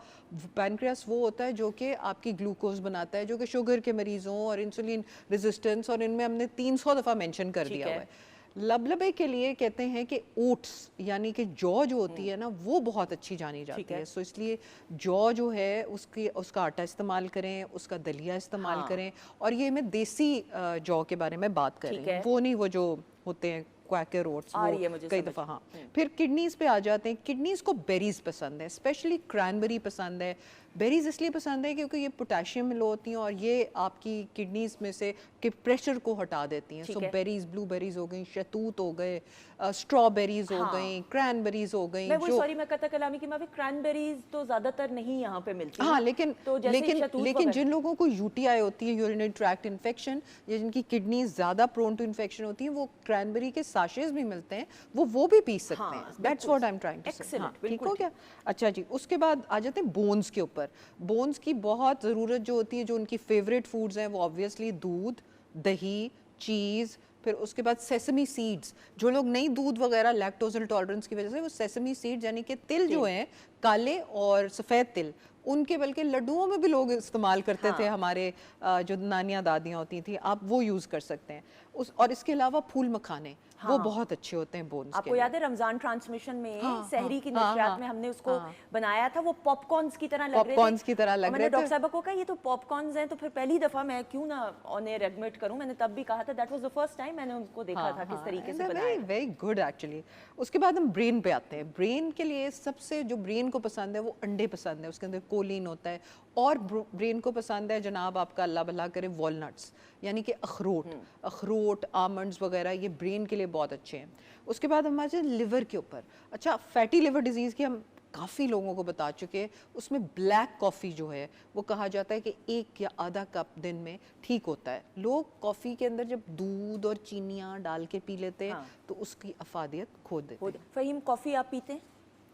पैनक्रियाज वो होता है जो कि आपकी ग्लूकोज बनाता है, जो कि शुगर के मरीज़ों और इंसुलिन रेजिस्टेंस, और इनमें हमने 300 दफ़ा मेंशन कर दिया हुआ है। लबलबे के लिए कहते हैं कि ओट्स यानी कि जौ जो होती है ना, वो बहुत अच्छी जानी जाती है। सो इसलिए जौ जो है उसका आटा इस्तेमाल करें, उसका दलिया इस्तेमाल करें। और ये मैं देसी जौ के बारे में बात कर रही हूँ, वो नहीं वो जो होते हैं क्वैकर ओट्स, वो कई दफ़ा। हाँ, फिर किडनीज पे आ जाते हैं। किडनीज को बेरीज पसंद है, स्पेशली क्रैनबेरी पसंद है। बेरीज इसलिए पसंद है क्योंकि ये पोटेशियम में लो होती हैं और ये आपकी किडनीज में से के प्रेशर को हटा देती हैं। सो बेरीज, ब्लूबेरीज हो गई, शहतूत हो गए, स्ट्रॉबेरीज हो गई, क्रैनबेरीज हो गई। मैं कता कलामी की माफी, क्रैनबेरीज तो ज्यादातर नहीं यहाँ पे मिलती। हाँ, लेकिन तो लेकिन जिन लोगों को यूटीआई होती है, यूरिनरी ट्रैक्ट इन्फेक्शन, या जिनकी किडनीज ज्यादा प्रोन टू इन्फेक्शन होती है, वो क्रैनबेरी के साशेज भी मिलते हैं, वो भी पी सकते हैं। That's what I am trying to say. ठीक हो गया। अच्छा जी, उसके बाद आ जाते हैं बोन्स के ऊपर। बोन्स की बहुत ज़रूरत जो होती है, जो उनकी फेवरेट फूड्स हैं, वो ऑब्वियसली दूध, दही, चीज़, फिर उसके बाद सेसमी सीड्स। जो लोग नहीं दूध वगैरह लैक्टोज इंटॉलरेंस की वजह से, वो सेसमी सीड्स यानी कि तिल जो हैं, काले और सफ़ेद तिल, उनके बल्कि लड्डुओं में भी लोग इस्तेमाल करते थे। हमारे जो नानियाँ दादियाँ होती थी, आप वो यूज़ कर सकते हैं। और इसके अलावा फूल मखाने, वो बहुत अच्छे होते हैं बोन्स के लिए। आपको याद है रमजान ट्रांसमिशन में सहरी की नशरियात में हमने उसको बनाया था, वो पॉपकॉर्न्स की तरह लग रहे थे। पॉपकॉर्न्स की तरह लग रहे थे। मैंने डॉक्टर साहब को कहा ये तो पॉपकॉर्न्स हैं, तो फिर पहली दफा मैं क्यों ना ऑन एयर एडमिट करूं, मैंने तब भी कहा था that was the first time मैंने उनको देखा था किस तरीके से बनाया। Very good actually. उसके बाद हम ब्रेन पे आते हैं। ब्रेन के लिए सबसे जो ब्रेन को पसंद है वो अंडे पसंद है, उसके अंदर कोलिन होता है। और ब्रेन को पसंद है जनाब आपका अल्लाह भला करे वॉलनट्स यानी कि अखरोट, आमंड्स वगैरह, ये ब्रेन के लिए बहुत अच्छे हैं। उसके बाद हम आ जाए लिवर के ऊपर। अच्छा, फैटी लिवर डिजीज़ की हम काफ़ी लोगों को बता चुके हैं, उसमें ब्लैक कॉफ़ी जो है वो कहा जाता है कि 1 या आधा कप दिन में ठीक होता है। लोग कॉफ़ी के अंदर जब दूध और चीनियाँ डाल के पी लेते हैं तो उसकी अफादियत खो देते हैं। फ़हीम, कॉफ़ी आप पीते हैं?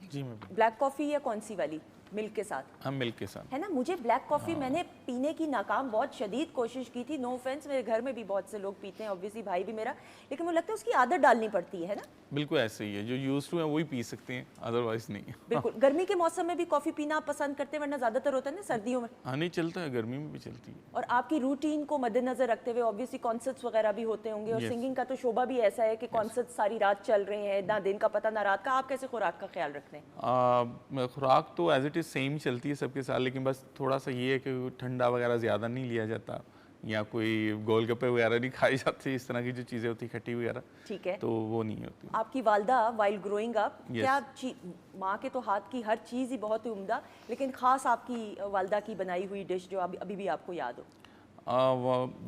जी मैं ब्लैक कॉफ़ी या कौन सी वाली? मिल्क के साथ? हम मिल्क के साथ। है ना, मुझे ब्लैक कॉफ़ी मैंने पीने की नाकाम बहुत शदीद कोशिश की थी। नो ऑफेंस, मेरे घर में भी बहुत से लोग पीते हैं, ऑब्वियसली भाई भी मेरा, लेकिन मुझे लगता है उसकी आदत डालनी पड़ती है ना? बिल्कुल ऐसे ही है, जो यूज टू है वही पी सकते हैं, अदरवाइज नहीं। बिल्कुल। गर्मी के मौसम में भी कॉफ़ी पीना आप पसंद करते हैं, वरना ज़्यादातर होता है ना सर्दियों में? हाँ नहीं, चलता है, गर्मी में भी चलती है। और आपकी रूटीन को मद्देनजर रखते हुए ऑब्वियसली कॉन्सर्ट्स वगैरह भी होते होंगे, और Yes. सिंगिंग का तो शोभा भी ऐसा है कि कॉन्सर्ट्स सारी रात चल रहे हैं, ना दिन का पता ना रात का। आप कैसे खुराक का ख्याल रखते हैं? खुराक तो एज इट इज़ सेम ही चलती है सबके साथ, लेकिन बस थोड़ा सा ये है कि ठंडा वगैरह ज़्यादा नहीं लिया जाता, या कोई गोलगप्पे वगैरह नहीं खाई जाती, इस तरह की जो चीज़ें होती खट्टी वगैरह, ठीक है। तो वो नहीं होती। आपकी वालदा वाइल ग्रोइंग अप, Yes. क्या माँ के तो हाथ की हर चीज़ ही बहुत ही उम्दा, लेकिन ख़ास आपकी वालदा की बनाई हुई डिश जो अभी भी आपको याद हो?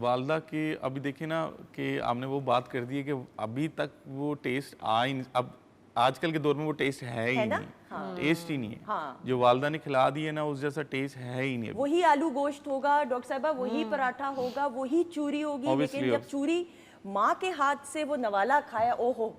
वालदा के अभी देखिए ना कि आपने वो बात कर दी है कि अभी तक वो टेस्ट आ ही नहीं, अब आजकल के दौर में वो टेस्ट है ही ना? नहीं, टेस्ट ही नहीं है। हाँ। जो वालदा ने खिला दी है ना, उस जैसा टेस्ट है ही नहीं अभी। वही आलू गोश्त होगा डॉक्टर साहबा, वही पराठा होगा, वही चूरी होगी, Obviously, लेकिन जब चूरी माँ के हाथ से वो नवाला खाया, ओहो,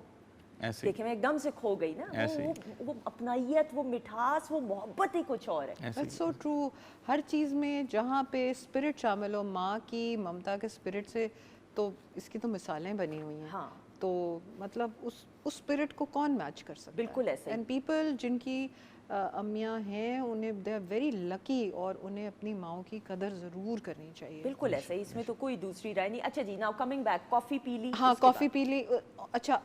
ऐसे देखे मैं एकदम से खो गई ना। ऐसे वो अपनाइयत, वो मिठास, वो मोहब्बत ही कुछ और है। ऐसे दैट्स सो ट्रू। हर चीज़ में जहाँ पे स्पिरिट शामिल हो, माँ की ममता के स्पिरिट से, तो इसकी तो मिसालें बनी हुई हैं। हाँ। तो मतलब उस स्पिरिट को कौन मैच कर सकता है? बिल्कुल ऐसे ही। एंड पीपल जिनकी अम्मियाँ हैं, उन्हें दे आर वेरी लकी, और उन्हें अपनी माओ की कदर ज़रूर करनी चाहिए। बिल्कुल ऐसे ही, इसमें तो कोई दूसरी राय नहीं। अच्छा जी, नाउ कमिंग बैक, कॉफ़ी पी ली? हाँ, उसके कॉफ़ी बाद? पी ली। अच्छा,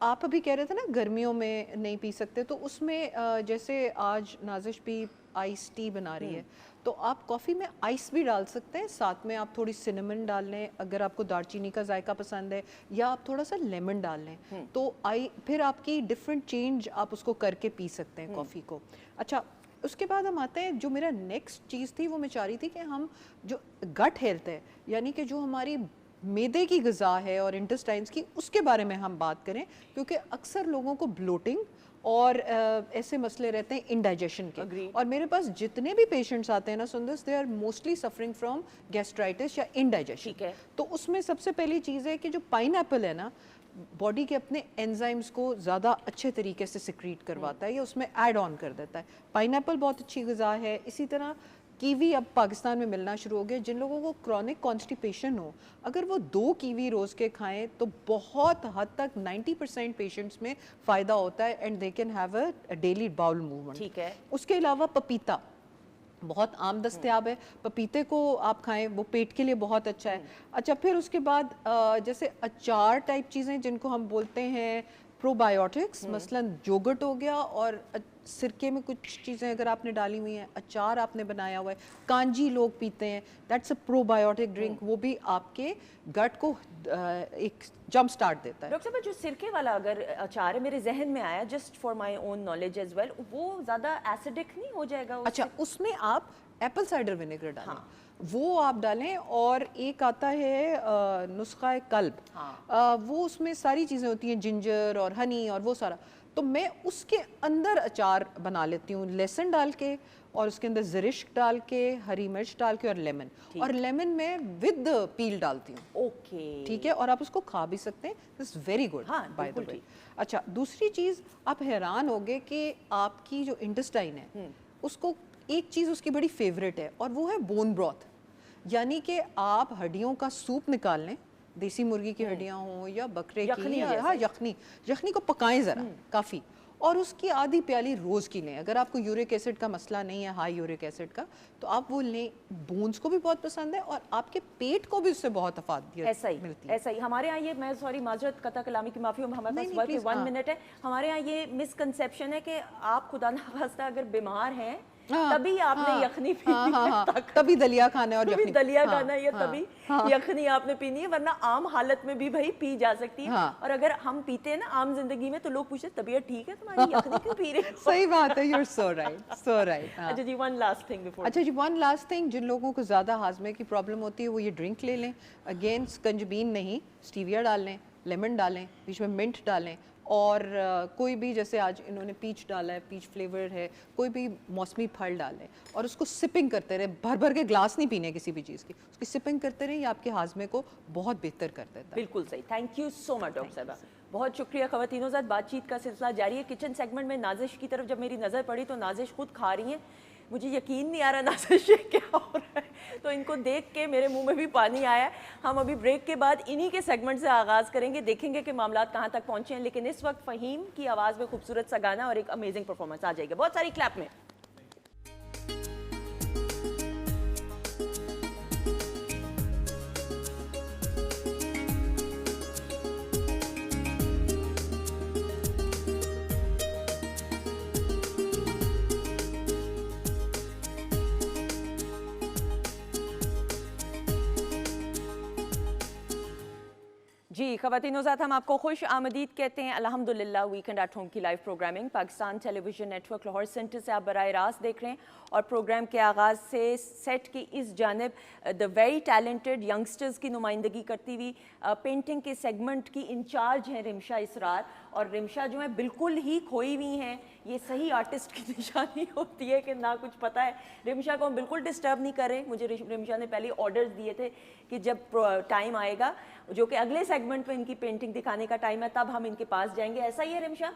आप अभी कह रहे थे ना गर्मियों में नहीं पी सकते, तो उसमें जैसे आज नाजिश भी आइस टी बना रही है, तो आप कॉफ़ी में आइस भी डाल सकते हैं, साथ में आप थोड़ी सिनेमन डाल लें अगर आपको दालचीनी का जायका पसंद है, या आप थोड़ा सा लेमन डाल लें, तो फिर आपकी डिफरेंट चेंज आप उसको करके पी सकते हैं कॉफ़ी को। अच्छा, उसके बाद हम आते हैं, जो मेरा नेक्स्ट चीज़ थी वो मैं चाह रही थी कि हम जो गट हेल्थ है, यानी कि जो हमारी मैदे की ग़िज़ा है और इंटेस्टाइन्स की, उसके बारे में हम बात करें, क्योंकि अक्सर लोगों को ब्लोटिंग और ऐसे मसले रहते हैं इंडाइजेशन के। Agreed. और मेरे पास जितने भी पेशेंट्स आते हैं ना Sundas, they are mostly suffering from gastritis या इंडाइजेशन। ठीक है। तो उसमें सबसे पहली चीज़ है कि जो पाइनएप्पल है ना, बॉडी के अपने एंजाइम्स को ज़्यादा अच्छे तरीके से सिक्रीट करवाता है या उसमें ऐड ऑन कर देता है। पाइनएप्पल बहुत अच्छी ग़िज़ा है। इसी तरह कीवी अब पाकिस्तान में मिलना शुरू हो गया। जिन लोगों को क्रॉनिक कॉन्स्टिपेशन हो, अगर वो 2 कीवी रोज़ के खाएं तो बहुत हद तक 90% पेशेंट्स में फ़ायदा होता है, and they can have a daily bowel movement. ठीक है। उसके अलावा पपीता बहुत आम दस्तयाब है, पपीते को आप खाएं, वो पेट के लिए बहुत अच्छा है। अच्छा, फिर उसके बाद जैसे अचार टाइप चीज़ें जिनको हम बोलते हैं प्रोबायोटिक्स, मसलन योगर्ट हो गया, और सिरके में कुछ चीज़ें अगर आपने डाली हुई हैं, अचार आपने बनाया हुआ है, कांजी लोग पीते हैं, दैट्स अ प्रोबायोटिक ड्रिंक, वो भी आपके गट को एक जंप स्टार्ट देता है। डॉक्टर साहब, जो सिरके वाला अगर अचार है, मेरे जहन में आया just for my own knowledge as well, वो ज़्यादा एसिडिक नहीं हो जाएगा उससे? अच्छा, उसमें आप एप्पल साइडर विनेगर डालें, वो आप डालें, और एक आता है नुस्खा कल्ब, वो उसमें सारी चीज़ें होती हैं, जिंजर और हनी और वो सारा, तो मैं उसके अंदर अचार बना लेती हूँ, लहसुन डाल के, और उसके अंदर ज़रिश्क डाल के, हरी मिर्च डाल के, और लेमन, और लेमन में विद पील डालती हूँ। ओके, ठीक है, और आप उसको खा भी सकते हैं, this very good by the way. अच्छा, दूसरी चीज़, आप हैरान होगे कि आपकी जो इंटेस्टाइन है, उसको एक चीज़ उसकी बड़ी फेवरेट है, और वो है बोन ब्रॉथ, यानी कि आप हड्डियों का सूप निकाल लें, देसी मुर्गी की हड्डियाँ हों या बकरे की, हाँ, यखनी को पकाएं ज़रा काफ़ी, और उसकी आधी प्याली रोज़ की लें। अगर आपको यूरिक एसिड का मसला नहीं है, हाई यूरिक एसिड का, तो आप वो लें। बोन्स को भी बहुत पसंद है, और आपके पेट को भी उससे बहुत अफादियत ऐसा ही मिलती है। ऐसा ही हमारे यहाँ ये, मैं सॉरी माजरत कता कलामी की माफ़ी, हमारे पास वर्क 1 मिनट है। हमारे यहाँ ये मिसकंसेप्शन है कि आप खुदा ना खास्ता अगर बीमार हैं तभी आपने यखनी पीनी है, तभी दलिया खाना है, और तभी दलिया खाना है, या तभी यखनी आपने पीनी है, वरना आम हालत में भी भाई पी जा सकती है। और अगर हम पीते हैं ना आम जिंदगी में, तो लोग पूछते तबीयत ठीक है तुम्हारी, यखनी क्यों पी रहे हो? सही बात है, you're so right, so right। अच्छा जी, वन लास्ट थिंग बिफोर। अच्छा जी, वन लास्ट थिंग, जिन लोगों को ज़्यादा हाजमे की प्रॉब्लम होती है वो ये ड्रिंक ले लें। अगेन स्कंजबीन नहीं, स्टीविया डाल लें, लेमन डालें, बीच में मिंट डालें, और कोई भी जैसे आज इन्होंने पीच डाला है, पीच फ्लेवर है, कोई भी मौसमी फल डालें और उसको सिपिंग करते रहे, भर भर के ग्लास नहीं पीने किसी भी चीज़ की, उसकी सिपिंग करते रहे, ये आपके हाजमे को बहुत बेहतर कर देता है। बिल्कुल सही, thank you so much doctor साहबा, बहुत शुक्रिया। ख़वातीनो ज़ात, बातचीत का सिलसिला जारी है। किचन सेगमेंट में नाजिश की तरफ जब मेरी नज़र पड़ी तो नाजिश खुद खा रही हैं, मुझे यकीन नहीं आ रहा नाजिश ये क्या हो रहा है, तो इनको देख के मेरे मुंह में भी पानी आया है। हम अभी ब्रेक के बाद इन्हीं के सेगमेंट से आगाज़ करेंगे, देखेंगे कि मामला कहाँ तक पहुँचे हैं, लेकिन इस वक्त फ़हीम की आवाज़ में खूबसूरत सा गाना और एक अमेजिंग परफॉर्मेंस आ जाएगी, बहुत सारी क्लैप में। जी ख़वातीनो ज़ात, हम आपको खुश आमदीद कहते हैं। अल्हम्दुलिल्लाह वीकेंड एट होम की live programming Pakistan television network Lahore centre से आप बराह रास्त देख रहे हैं, और प्रोग्राम के आगाज़ से सेट की इस जानिब द वेरी टैलेंटेड यंगस्टर्स की नुमाइंदगी करती हुई पेंटिंग के सेगमेंट की इंचार्ज हैं रिमशा इसरार, और रिमशा जो है बिल्कुल ही खोई हुई हैं। ये सही आर्टिस्ट की निशानी होती है कि ना कुछ पता है। रिमशा को हम बिल्कुल डिस्टर्ब नहीं कर रहे, मुझे रिमशा ने पहले ऑर्डर्स दिए थे कि जब टाइम आएगा, जो कि अगले सेगमेंट में इनकी पेंटिंग दिखाने का टाइम है, तब हम इनके पास जाएंगे। ऐसा ही है रिमशा?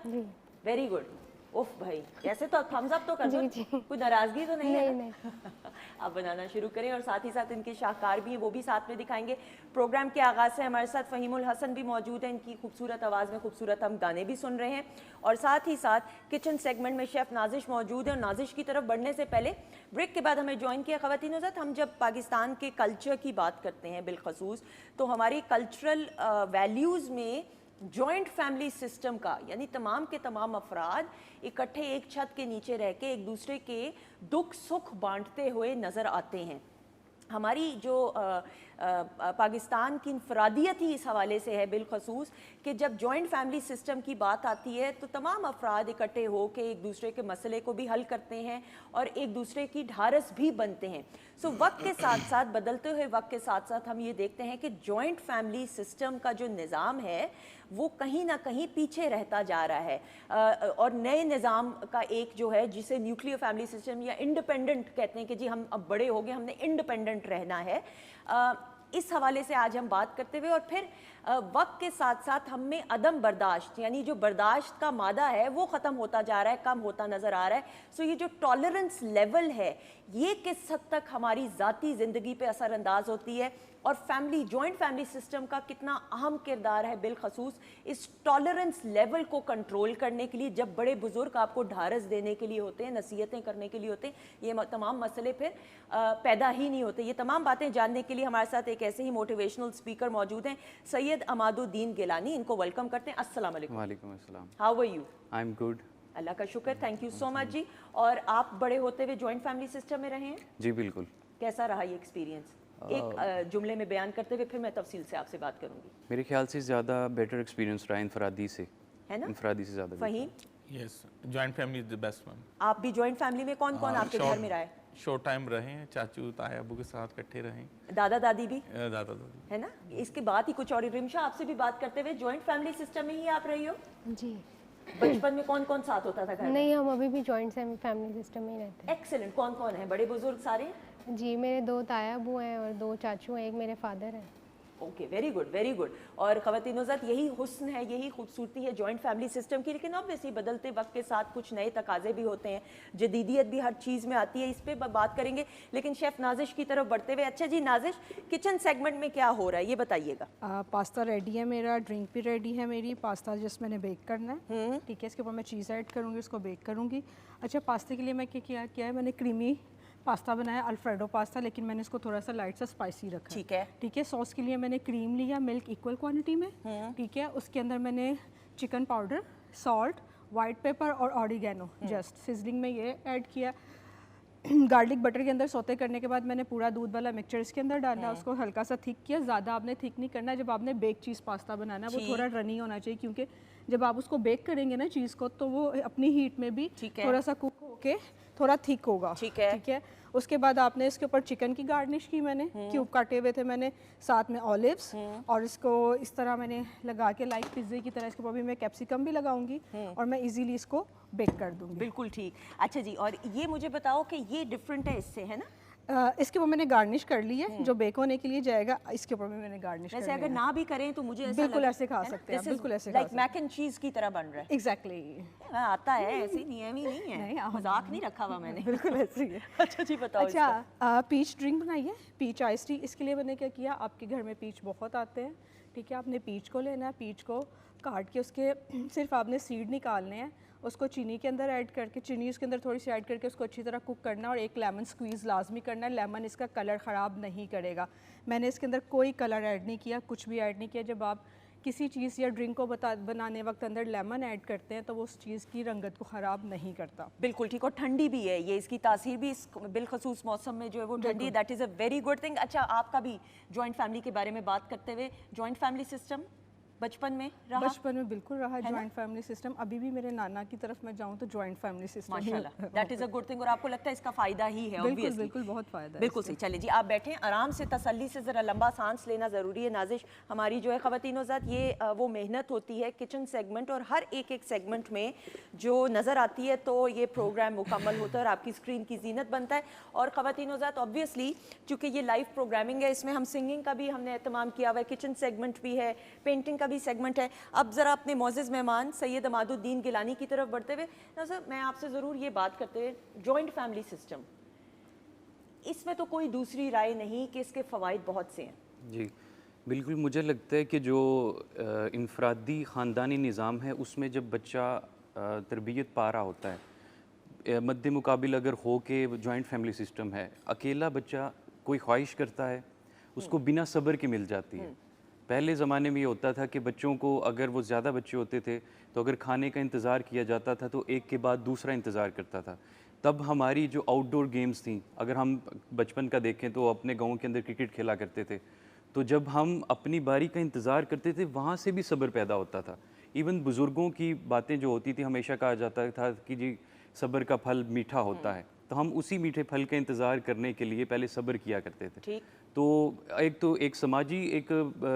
Very good. उफ भाई, ऐसे तो थम्स अप तो कर दो, कोई नाराजगी तो नहीं है? नहीं। आप बनाना शुरू करें, और साथ ही साथ इनके शाहकार भी हैं, वो भी साथ में दिखाएंगे। प्रोग्राम के आगाज़ से हमारे साथ फ़हीमुल हसन भी मौजूद हैं, इनकी खूबसूरत आवाज़ में खूबसूरत हम गाने भी सुन रहे हैं, और साथ ही साथ किचन सेगमेंट में शेफ़ नाजिश मौजूद है। और नाजिश की तरफ बढ़ने से पहले ब्रेक के बाद हमें ज्वाइन किया ख़वातीनो ज़ात, हम जब पाकिस्तान के कल्चर की बात करते हैं बिलखसूस, तो हमारी कल्चरल वैल्यूज़ में जॉइंट फैमिली सिस्टम का, यानी तमाम के तमाम अफराद इकट्ठे एक छत के नीचे रह के एक दूसरे के दुख सुख बांटते हुए नज़र आते हैं। हमारी जो पाकिस्तान की इनफरादियत ही इस हवाले से है बिलखसूस कि जब जॉइंट फैमिली सिस्टम की बात आती है तो तमाम अफराद इकट्ठे हो के एक दूसरे के मसले को भी हल करते हैं और एक दूसरे की ढारस भी बनते हैं। सो वक्त के साथ साथ, बदलते हुए वक्त के साथ साथ हम ये देखते हैं कि जॉइंट फैमिली सिस्टम का जो निज़ाम है वो कहीं ना कहीं पीछे रहता जा रहा है, और नए निज़ाम का एक जो है जिसे न्यूक्लियर फैमिली सिस्टम या इंडिपेंडेंट कहते हैं कि जी हम अब बड़े हो गए, हमने इंडिपेंडेंट रहना है। इस हवाले से आज हम बात करते हुए, और फिर वक्त के साथ साथ हम में अदम बर्दाश्त, यानी जो बर्दाश्त का मादा है वो ख़त्म होता जा रहा है, कम होता नज़र आ रहा है। सो ये जो टॉलरेंस लेवल है ये किस हद तक हमारी ज़ाती ज़िंदगी पे असरअंदाज होती है, और फैमिली, जॉइंट फैमिली सिस्टम का कितना अहम किरदार है बिलखसूस इस टॉलरेंस लेवल को कंट्रोल करने के लिए। जब बड़े बुजुर्ग आपको ढारस देने के लिए होते हैं, नसीहतें करने के लिए होते हैं, ये तमाम मसले फिर पैदा ही नहीं होते। ये तमाम बातें जानने के लिए हमारे साथ एक ऐसे ही मोटिवेशनल स्पीकर मौजूद हैं, सैयद अमादुद्दीन गिलानी, इनको वेलकम करते हैं। अस्सलाम वालेकुम। वालेकुम अस्सलाम। How are you? I am good. Allah का शुक्र, थैंक यू सो मच जी। और आप बड़े होते हुए जॉइंट फैमिली सिस्टम में रहे हैं? जी बिल्कुल। कैसा रहा ये एक्सपीरियंस? एक जुमले में बयान करते हुए फिर मैं तफसील से आपसे बात करूंगी। मेरे ख्याल से ज़्यादा बेटर एक्सपीरियंस रहा इनफरादी से, है ना? इनफरादी से ज़्यादा। Faheem? Yes, joint family is the best one. आप भी जॉइंट फैमिली में कौन कौन आपके घर में रहा है? शॉर्ट टाइम रहे हैं, चाचू ताया अबू के साथ इकट्ठे रहे, दादा दादी भी? दादा दादी। है ना? इसके बाद ही कुछ और। रिमशा, आपसे भी बात करते हुए, जॉइंट फैमिली सिस्टम में ही आप रही हो? जी। बचपन में कौन कौन साथ होता था घर में? नहीं, हम अभी भी जॉइंट फैमिली सिस्टम में ही रहते एक्सीलेंट। कौन कौन है? बड़े बुजुर्ग सारे? हैं। जी, मेरे 2 ताया अबू हैं और 2 चाचू हैं, एक मेरे फादर हैं। Okay, very good very good. और ख़वातीनो ज़ात, यही हुस्न है, यही खूबसूरती है जॉइंट फैमिली सिस्टम की। लेकिन ऑब्वियसली बदलते वक्त के साथ कुछ नए तकाजे भी होते हैं, जदीदियत भी हर चीज़ में आती है, इस पर बात करेंगे। लेकिन शेफ़ नाजिश की तरफ बढ़ते हुए, अच्छा जी नाजिश, किचन सेगमेंट में क्या हो रहा है ये बताइएगा। पास्ता रेडी है मेरा, ड्रिंक भी रेडी है मेरी। पास्ता जस्ट मैंने बेक करना है, ठीक है। इसके ऊपर मैं चीज़ ऐड करूँगी, उसको बेक करूँगी। अच्छा, पास्ते के लिए मैं क्या है, मैंने क्रीमी पास्ता बनाया, अल्फ्रेडो पास्ता, लेकिन मैंने इसको थोड़ा सा लाइट सा स्पाइसी रखा। ठीक है, ठीक है। सॉस के लिए मैंने क्रीम लिया, मिल्क इक्वल क्वांटिटी में, ठीक है। उसके अंदर मैंने chicken powder, salt, white paper और ऑरिगेनो जस्ट सिजलिंग में ये ऐड किया। गार्लिक बटर के अंदर सोते करने के बाद मैंने पूरा दूध वाला मिक्सचर इसके अंदर डाला, उसको हल्का सा थिक किया। ज़्यादा आपने थिक नहीं करना। जब आपने बेक चीज़ पास्ता बनाना है वो थोड़ा रनी होना चाहिए, क्योंकि जब आप उसको बेक करेंगे ना चीज़ को, तो वो अपनी हीट में भी थोड़ा सा कुक होके थोड़ा थिक होगा। ठीक है। ठीक है, उसके बाद आपने इसके ऊपर चिकन की गार्निश की मैंने, क्यूब काटे हुए थे मैंने, साथ में ऑलिव्स, और इसको इस तरह मैंने लगा के लाइक पिज़्ज़े की तरह इसके ऊपर भी मैं कैप्सिकम भी लगाऊंगी और मैं इजीली इसको बेक कर दूंगी। बिल्कुल ठीक। अच्छा जी, और ये मुझे बताओ कि ये डिफरेंट है इससे, है ना? इसके ऊपर मैंने गार्निश कर ली है, जो बेक होने के लिए जाएगा इसके ऊपर भी मैंने गार्निश कर वैसे लिया अगर है। ना भी करें तो मुझे ऐसा बिल्कुल लगे, ऐसे खा है ना? सकते हैं आप, This is बिल्कुल ऐसे खा like सकते मैक एंड चीज की तरह बन रहा है। एग्जैक्टली। आता है, ऐसी नियम ही नहीं है, नहीं, मजाक नहीं रखा हुआ मैंने। बिल्कुल ऐसे ही है। अच्छा जी बताओ। अच्छा, पीच ड्रिंक बनाइए, पीच आइस टी। इसके लिए मैंने क्या किया, आपके घर में पीच बहुत आते हैं, ठीक है, आपने पीच को लेना है, पीच को काट के उसके सिर्फ आपने सीड निकालने हैं, उसको चीनी के अंदर ऐड करके, चीनी उसके अंदर थोड़ी सी ऐड करके उसको अच्छी तरह कुक करना है, और एक लेमन स्क्वीज़ लाजमी करना है। लेमन इसका कलर ख़राब नहीं करेगा। मैंने इसके अंदर कोई कलर ऐड नहीं किया, कुछ भी ऐड नहीं किया। जब आप किसी चीज़ या ड्रिंक को बनाने वक्त अंदर लेमन ऐड करते हैं तो वो उस चीज़ की रंगत को ख़राब नहीं करता। बिल्कुल ठीक, और ठंडी भी है ये, इसकी तासीर भी इस बिलखसूस मौसम में जो है वो ठंडी है। That is a very good thing. अच्छा, आपका भी जॉइंट फैमिली के बारे में बात करते हुए, जॉइंट फैमिली सिस्टम बचपन में रहा? बचपन में बिल्कुल रहा जॉइंट फैमिली सिस्टम। अभी भी मेरे नाना की तरफ मैं जाऊँ तो जॉइंट फैमिली सिस्टम। माशाल्लाह, that is a good thing. और आपको लगता है इसका फ़ायदा ही है? बिल्कुल obviously। बिल्कुल बहुत फ़ायदा है। बिल्कुल सही। चलिए जी, आप बैठें आराम से, तसल्ली से, ज़रा लंबा सांस लेना ज़रूरी है। नाजिश हमारी जो है ख़वातीन ज़ात, ये वो मेहनत होती है किचन सेगमेंट, और हर एक सेगमेंट में जो नज़र आती है तो ये प्रोग्राम मुकम्मल होता है और आपकी स्क्रीन की जीनत बनता है। और ख़वातीन ज़ात ऑब्वियसली चूँकि ये लाइव प्रोग्रामिंग है, इसमें हम सिंगिंग का भी हमने एहतमाम किया हुआ है, किचन सेगमेंट भी है, पेंटिंग का भी सेगमेंट है। अब ज़रा अपने मोअज़्ज़ज़ मेहमान सैयद अमादुद्दीन गिलानी की तरफ बढ़ते हुए, नाज़र मैं आपसे ज़रूर ये बात करते हुए, जॉइंट फैमिली सिस्टम, इसमें तो कोई दूसरी राय नहीं कि इसके फ़वाइद बहुत से हैं। जी बिल्कुल, मुझे लगता है कि जो इनफरादी ख़ानदानी निज़ाम है उसमें जब बच्चा तरबियत पा रहा होता है, मद्दे मुकाबिल अगर हो के जॉइंट फैमिली सिस्टम है, अकेला बच्चा कोई ख्वाहिश करता है उसको बिना सब्र के मिल जाती है। पहले ज़माने में ये होता था कि बच्चों को, अगर वो ज़्यादा बच्चे होते थे तो अगर खाने का इंतज़ार किया जाता था तो एक के बाद दूसरा इंतज़ार करता था। तब हमारी जो आउटडोर गेम्स थी, अगर हम बचपन का देखें तो अपने गाँव के अंदर क्रिकेट खेला करते थे, तो जब हम अपनी बारी का इंतज़ार करते थे वहाँ से भी सब्र पैदा होता था। इवन बुज़ुर्गों की बातें जो होती थी, हमेशा कहा जाता था कि जी सब्र का फल मीठा होता है, तो हम उसी मीठे फल का इंतज़ार करने के लिए पहले सब्र किया करते थे। ठीक। तो एक समाजी एक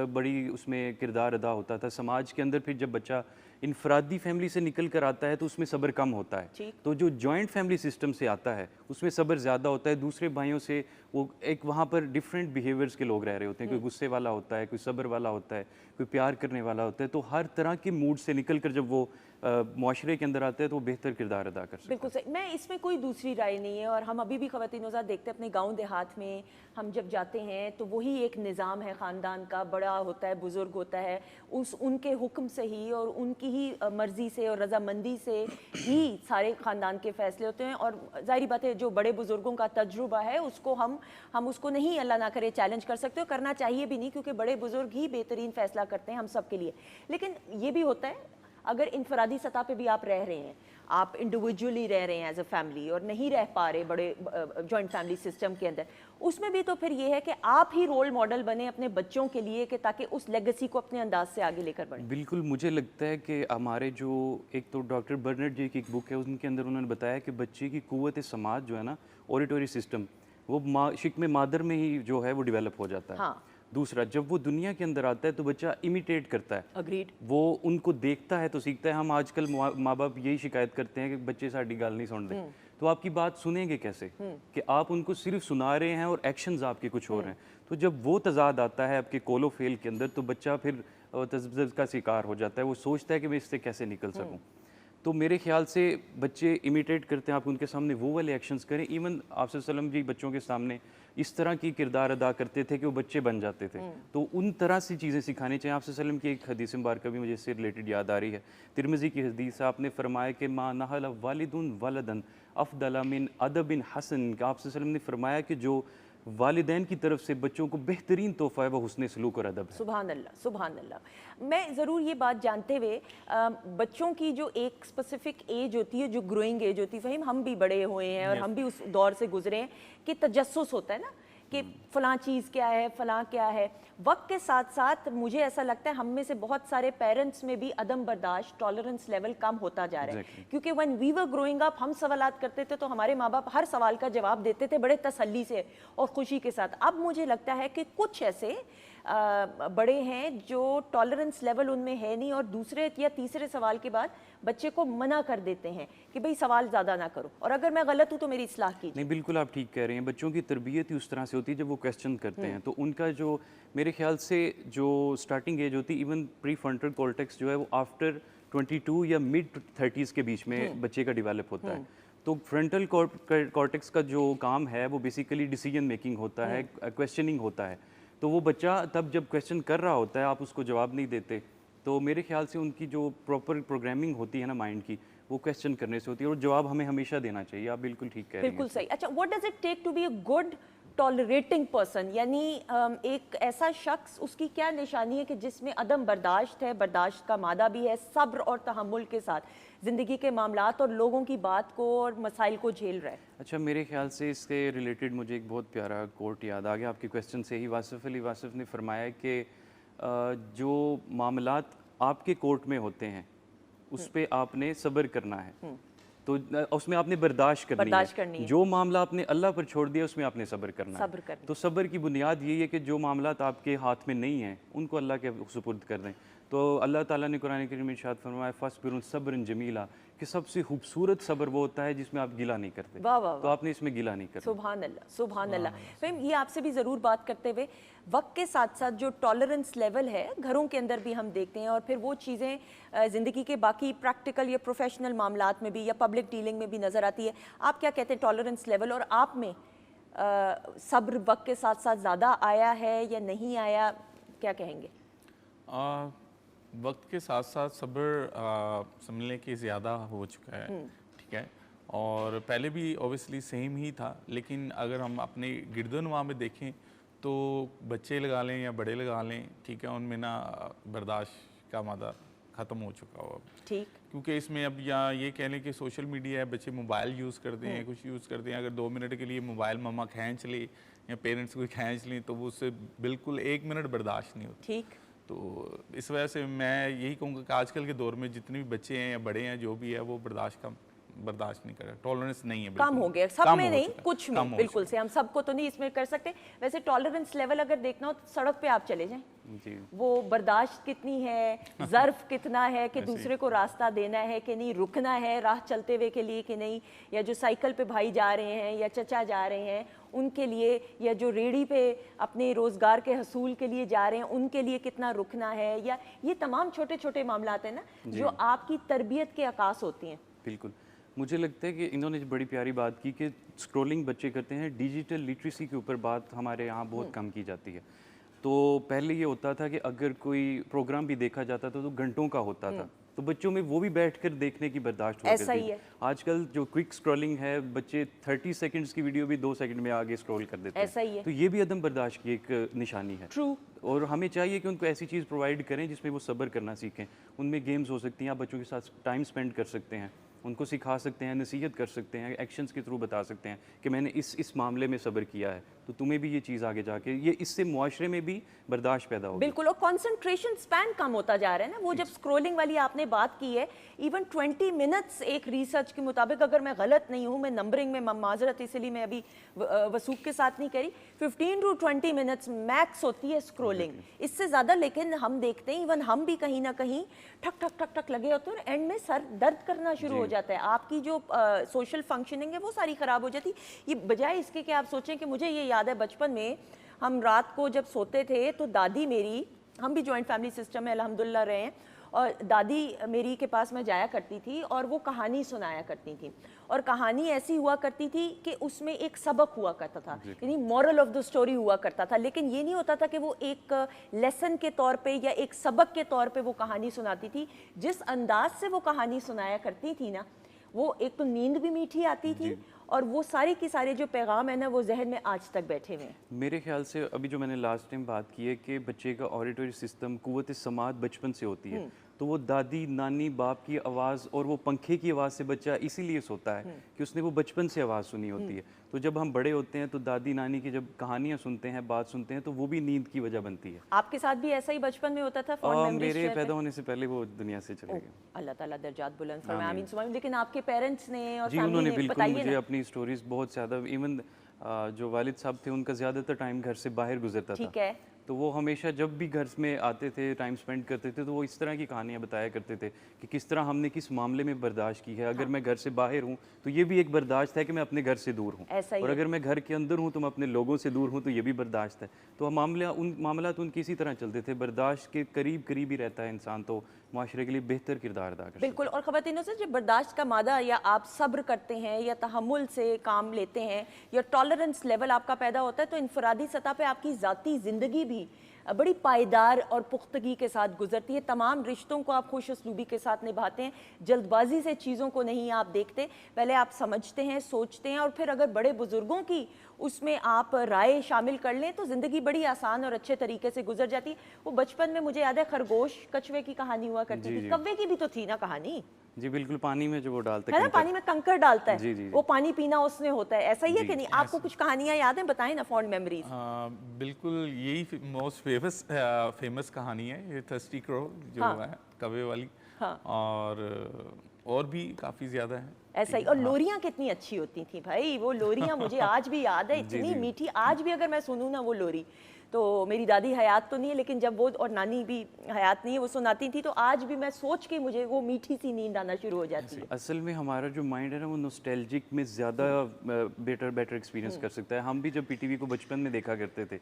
बड़ी उसमें किरदार अदा होता था समाज के अंदर। फिर जब बच्चा इनफरादी फैमिली से निकल कर आता है तो उसमें सब्र कम होता है। तो जो जॉइंट फैमिली सिस्टम से आता है उसमें सब्र ज़्यादा होता है। दूसरे भाइयों से वो एक वहाँ पर डिफरेंट बिहेवियर्स के लोग रह रहे होते हैं, कोई गुस्से वाला होता है, कोई सब्र वाला होता है, कोई प्यार करने वाला होता है। तो हर तरह के मूड से निकल कर जब वो मुआशरे के अंदर आते हैं तो वो बेहतर किरदार अदा कर सकते हैं। बिल्कुल सही, मैं इसमें कोई दूसरी राय नहीं है। और हम अभी भी ख़वातीन ज़ात देखते हैं अपने गांव देहात में, हम जब जाते हैं तो वही एक निज़ाम है ख़ानदान का, बड़ा होता है, बुज़ुर्ग होता है, उनके हुक्म से ही और उनकी ही मर्ज़ी से और रज़ामंदी से ही सारे ख़ानदान के फ़ैसले होते हैं। और ज़ाहिर बात है जो बड़े बुज़ुर्गों का तजुर्बा है उसको हम उसको नहीं, अल्लाह ना करे, चैलेंज कर सकते हो, करना चाहिए भी नहीं, क्योंकि बड़े बुज़ुर्ग ही बेहतरीन फ़ैसला करते हैं हम सब के लिए। लेकिन ये भी होता है अगर इनफरादी सतह पे भी आप रह रहे हैं, आप इंडिविजुअली रह रहे हैं एज अ फैमिली और नहीं रह पा रहे बड़े जॉइंट फैमिली सिस्टम के अंदर, उसमें भी तो फिर ये है कि आप ही रोल मॉडल बने अपने बच्चों के लिए, कि ताकि उस लेगेसी को अपने अंदाज से आगे लेकर बढ़ें। बिल्कुल, मुझे लगता है कि हमारे जो एक तो डॉक्टर बर्नर्ड जी की एक बुक है उनके अंदर उन्होंने बताया कि बच्चे की कुव्वत समाज जो है ना, ऑडिटरी सिस्टम, वो शिक्म मादर में ही जो है वो डेवलप हो जाता है। हाँ। दूसरा, जब वो दुनिया के अंदर आता है तो बच्चा इमिटेट करता है। अग्रीड। वो उनको देखता है तो सीखता है। हम आजकल माँ बाप यही शिकायत करते हैं कि बच्चे साड़ी गाल नहीं सुन रहे, तो आपकी बात सुनेंगे कैसे कि आप उनको सिर्फ सुना रहे हैं और एक्शंस आपके कुछ और हैं। तो जब वो तजाद आता है आपके कोलो फेल के अंदर तो बच्चा फिर तज़ब्ज़ुब का शिकार हो जाता है। वो सोचता है कि मैं इससे कैसे निकल सकूँ। तो मेरे ख्याल से बच्चे इमिटेट करते हैं, आप उनके सामने वो वाले एक्शंस करें। इवन आप सल्लम जी बच्चों के सामने इस तरह की किरदार अदा करते थे कि वो बच्चे बन जाते थे। तो उन तरह से चीज़ें सिखानी चाहिए। आप सल्लम की एक हदीस मुबारक भी मुझे इससे रिलेटेड याद आ रही है, तिरमिज़ी की हदीस। आपने फरमाया कि मा नहल वालिदुन वलदन अफ़दल मिन अदबिन हसन। आप सल्लम ने फरमाया कि जो वालिदैन की तरफ से बच्चों को बेहतरीन तोहफ़ा है वो हुस्न सलूक और अदब है। सुभान अल्लाह, सुभान अल्लाह। मैं ज़रूर ये बात जानते हुए, बच्चों की जो एक स्पेसिफिक एज होती है, जो ग्रोइंग एज होती है, फ़हीम हम भी बड़े हुए हैं और हम भी उस दौर से गुजरे हैं कि तजस्सुस होता है ना कि फ़लाँ चीज़ क्या है, फ़लाँ क्या है। वक्त के साथ साथ मुझे ऐसा लगता है हम में से बहुत सारे पेरेंट्स में भी अदम बर्दाश्त, टॉलरेंस लेवल कम होता जा रहा है। क्योंकि when we were growing up हम सवालात करते थे तो हमारे माँ बाप हर सवाल का जवाब देते थे बड़े तसल्ली से और खुशी के साथ। अब मुझे लगता है कि कुछ ऐसे बड़े हैं जो टॉलरेंस लेवल उनमें है नहीं और दूसरे या तीसरे सवाल के बाद बच्चे को मना कर देते हैं कि भाई सवाल ज़्यादा ना करो, और अगर मैं गलत हूँ तो मेरी इस्लाह कीजिए। नहीं, बिल्कुल आप ठीक कह रहे हैं। बच्चों की तरबियत ही उस तरह से होती है जब वो क्वेश्चन करते हैं, तो उनका जो मेरे ख्याल से जो स्टार्टिंग एज होती है, इवन प्री फ्रंटल कॉर्टेक्स जो है वो आफ्टर 22 या मिड 30s के बीच में बच्चे का डेवलप होता है। तो फ्रंटल कॉर्टेक्स का जो काम है वो बेसिकली डिसीजन मेकिंग होता है, क्वेश्चनिंग होता है। तो वो बच्चा तब जब क्वेश्चन कर रहा होता है, आप उसको जवाब नहीं देते, तो मेरे ख्याल से उनकी जो प्रॉपर प्रोग्रामिंग होती है ना माइंड की, वो क्वेश्चन करने से होती है और जवाब हमें हमेशा देना चाहिए। आप बिल्कुल ठीक कह रहे हैं। बिल्कुल सही। अच्छा, what does it take to be a good tolerating person, यानी एक ऐसा शख्स, उसकी क्या निशानी है कि जिसमें अदम बर्दाश्त है, बर्दाश्त का मादा भी है, सब्र और तहम्मुल के साथ ज़िंदगी के मामलात और लोगों की बात को और मसाइल को झेल रहा है? अच्छा, मेरे ख्याल से इसके रिलेटेड मुझे एक बहुत प्यारा कोट याद आ गया आपके क्वेश्चन से ही। वासिफ अली वासिफ ने फरमाया कि जो मामलात आपके कोर्ट में होते हैं उस पे आपने सब्र करना है, तो उसमें आपने बर्दाश्त करनी है। जो मामला आपने अल्लाह पर छोड़ दिया उसमें आपने सब्र करना है। तो सब्र की बुनियाद यही है कि जो मामलात आपके हाथ में नहीं हैं उनको अल्लाह के सुपुर्द कर दें। तो अल्लाह ताला ने कुरान करीम में इरशाद फरमाया फ़स्बिरु सब्रन जमीला, कि सबसे खूबसूरत सब्र वो होता है जिसमें आप गिला नहीं करते। वाह वाह, तो आपने इसमें गिला नहीं करना। सुभान अल्लाह, सुभान अल्लाह। फिर ये आपसे भी ज़रूर बात करते हुए, वक्त के साथ साथ जो टॉलरेंस लेवल है घरों के अंदर भी हम देखते हैं और फिर वो चीज़ें ज़िंदगी के बाकी प्रैक्टिकल या प्रोफेशनल मामलात में भी या पब्लिक डीलिंग में भी नज़र आती है। आप क्या कहते हैं टॉलरेंस लेवल, और आप में सब्र वक्त के साथ साथ ज़्यादा आया है या नहीं आया, क्या कहेंगे? वक्त के साथ साथ सब्र समझने के ज़्यादा हो चुका है, ठीक है। और पहले भी ऑब्वियसली सेम ही था, लेकिन अगर हम अपने गिरदोनवा में देखें तो बच्चे लगा लें या बड़े लगा लें, ठीक है, उनमें ना बर्दाश्त का मादा ख़त्म हो चुका हो। ठीक, क्योंकि इसमें अब या ये कह लें कि सोशल मीडिया है, बच्चे मोबाइल यूज़ करते हैं, कुछ यूज़ करते हैं। अगर 2 मिनट के लिए मोबाइल मम्मा खींच ले या पेरेंट्स कोई खींच लें तो वो उससे बिल्कुल 1 मिनट बर्दाश्त नहीं होती। ठीक। तो इस वजह से मैं यही कहूँगा कि आजकल के दौर में जितने भी बच्चे हैं या बड़े हैं जो भी है वो बर्दाश्त नहीं कर रहा, टॉलरेंस नहीं है, कम हो गया, सब में नहीं, कुछ में बिल्कुल से। हम सबको तो नहीं इसमें कर सकते। वैसे टॉलरेंस लेवल अगर देखना हो तो सड़क पे आप चले जाएं, वो बर्दाश्त कितनी है, ज़र्फ कितना है कि दूसरे को रास्ता देना है कि नहीं, रुकना है राह चलते हुए के लिए कि नहीं, या जो साइकिल पे भाई जा रहे हैं या चचा जा रहे हैं उनके लिए, या जो रेड़ी पे अपने रोज़गार के हसूल के लिए जा रहे हैं उनके लिए कितना रुकना है, या ये तमाम छोटे छोटे मामलात हैं ना जो आपकी तरबियत के अकास होती हैं। बिल्कुल, मुझे लगता है कि इन्होंने बड़ी प्यारी बात की कि स्क्रॉलिंग बच्चे करते हैं। डिजिटल लिटरेसी के ऊपर बात हमारे यहाँ बहुत कम की जाती है। तो पहले ये होता था कि अगर कोई प्रोग्राम भी देखा जाता था तो घंटों का होता था, तो बच्चों में वो भी बैठकर देखने की बर्दाश्त होती ऐसा ही है। आजकल जो क्विक स्क्रॉलिंग है, बच्चे 30 सेकंड्स की वीडियो भी 2 सेकंड में आगे स्क्रॉल कर देते हैं। ऐसा ही है। तो ये भी अदम बर्दाश्त की एक निशानी है। ट्रू। और हमें चाहिए कि उनको ऐसी चीज़ प्रोवाइड करें जिसमें वो सब्र करना सीखें। उनमें गेम्स हो सकती हैं, आप बच्चों के साथ टाइम स्पेंड कर सकते हैं, उनको सिखा सकते हैं, नसीहत कर सकते हैं, एक्शंस के थ्रू बता सकते हैं कि मैंने इस मामले में सब्र किया है, तो तुम्हें भी ये चीज़ आगे जाके ये इससे मुआशरे में भी बर्दाश्त पैदा होगी। बिल्कुल, और कंसंट्रेशन स्पैन कम होता जा रहा है ना। वो जब स्क्रॉलिंग वाली आपने बात की है, इवन 20 मिनट्स एक रिसर्च के मुताबिक, अगर मैं गलत नहीं हूँ, मैं नंबरिंग में माजरत इसलिए मैं अभी वसूख के साथ नहीं करी, 15 to 20 मिनट्स मैक्स होती है स्क्रॉलिंग, इससे ज़्यादा। लेकिन हम देखते हैं इवन हम भी कहीं ना कहीं ठक ठक ठक ठक लगे होते हैं और एंड में सर दर्द करना शुरू हो जाता है। आपकी जो सोशल फंक्शनिंग है वो सारी ख़राब हो जाती है। ये बजाय इसके कि आप सोचें कि मुझे ये याद है बचपन में हम रात को जब सोते थे तो दादी मेरी, हम भी जॉइंट फैमिली सिस्टम में अल्हम्दुलिल्लाह रहे हैं, और दादी मेरी के पास मैं जाया करती थी और वो कहानी सुनाया करती थी, और कहानी ऐसी हुआ करती थी कि उसमें एक सबक हुआ करता था, यानी मॉरल ऑफ द स्टोरी हुआ करता था। लेकिन ये नहीं होता था कि वो एक लेसन के तौर पे या एक सबक के तौर पे वो कहानी सुनाती थी। जिस अंदाज से वो कहानी सुनाया करती थी ना, वो एक तो नींद भी मीठी आती थी और वो सारे के सारे जो पैगाम है ना वो जहन में आज तक बैठे हुए हैं। मेरे ख्याल से अभी जो मैंने लास्ट टाइम बात की है कि बच्चे का ऑडिटरी सिस्टम, कुव्वत समात बचपन से होती है, तो वो दादी नानी बाप की आवाज़ और वो पंखे की आवाज़ से बच्चा इसीलिए सोता है कि उसने वो बचपन से आवाज़ सुनी होती है। तो जब हम बड़े होते हैं तो दादी नानी की जब कहानियाँ सुनते हैं, बात सुनते हैं, तो वो भी नींद की वजह बनती है। आपके साथ भी ऐसा ही बचपन में होता था? फॉन्ड मेमोरीज मेरे पैदा होने से पहले वो दुनिया से चले गए। अल्लाह ताला दर्जात बुलंद फरमाए, आमीन सुमा आमीन। लेकिन आपके पेरेंट्स ने और जी, फैमिली उन्होंने ने बिल्कुल बताइए मुझे ना। अपनी स्टोरीज बहुत ज़्यादा, इवन जो वालिद साहब थे उनका ज़्यादातर टाइम घर से बाहर गुजरता था। ठीक है। तो वो हमेशा जब भी घर में आते थे, टाइम स्पेंड करते थे, तो वो इस तरह की कहानियाँ बताया करते थे कि किस तरह हमने किस मामले में बर्दाश्त की है। अगर मैं घर से बाहर हूँ तो ये भी एक बर्दाश्त है कि मैं अपने घर से दूर हूँ, ऐसा ही और है। अगर मैं घर के अंदर हूँ तो मैं अपने लोगों से दूर हूँ, तो ये भी बर्दाश्त है। तो मामला उनके इसी तरह चलते थे। बर्दाश्त के करीब करीब ही रहता है इंसान, तो माशरे के लिए बेहतर किरदार अदा कर सकता है। बिल्कुल। और ख़वातीनों से जब बर्दाश्त का मादा या आप सब्र करते हैं या तहम्मुल से काम लेते हैं या टॉलरेंस लेवल आपका पैदा होता है, तो इनफरादी सतह पे आपकी ज़ाती ज़िंदगी भी बड़ी पायदार और पुख्तगी के साथ गुजरती है। तमाम रिश्तों को आप खुश उसलूबी के साथ निभाते हैं, जल्दबाजी से चीज़ों को नहीं आप देखते, पहले आप समझते हैं, सोचते हैं, और फिर अगर बड़े बुजुर्गों की उसमें आप राय शामिल कर लें तो ज़िंदगी बड़ी आसान और अच्छे तरीके से गुजर जाती है। वो बचपन में मुझे याद है खरगोश कछुए की कहानी हुआ करती जी, थी, जी। कव्वे की भी तो थी ना कहानी, जी बिल्कुल, पानी में जो वो डालते है ना, कंकर। पानी में कंकर डालता है, जी, जी, जी। वो पानी पीना उसने होता है, ऐसा ही है जी, कि नहीं? आपको कुछ कहानियां याद हैं? बताएं ना, फॉन्ड मेमोरीज। बिल्कुल, यही मोस्ट फेमस कहानी है ये, थर्स्टी क्रो जो हाँ। है कौवे वाली। हाँ। और भी काफ़ी ज़्यादा है ऐसा ही। और लोरियां कितनी अच्छी होती थी भाई, वो लोरियां मुझे आज भी याद है, इतनी मीठी। आज भी अगर मैं सुनूं ना वो लोरी, तो मेरी दादी हयात तो नहीं है, लेकिन जब वो, और नानी भी हयात नहीं है, वो सुनाती थी, तो आज भी मैं सोच के मुझे वो मीठी सी नींद आना शुरू हो जाती है। असल में हमारा जो माइंड है ना, वो नॉस्टैल्जिक में ज़्यादा बेटर एक्सपीरियंस कर सकता है। हम भी जब पीटीवी को बचपन में देखा करते थे,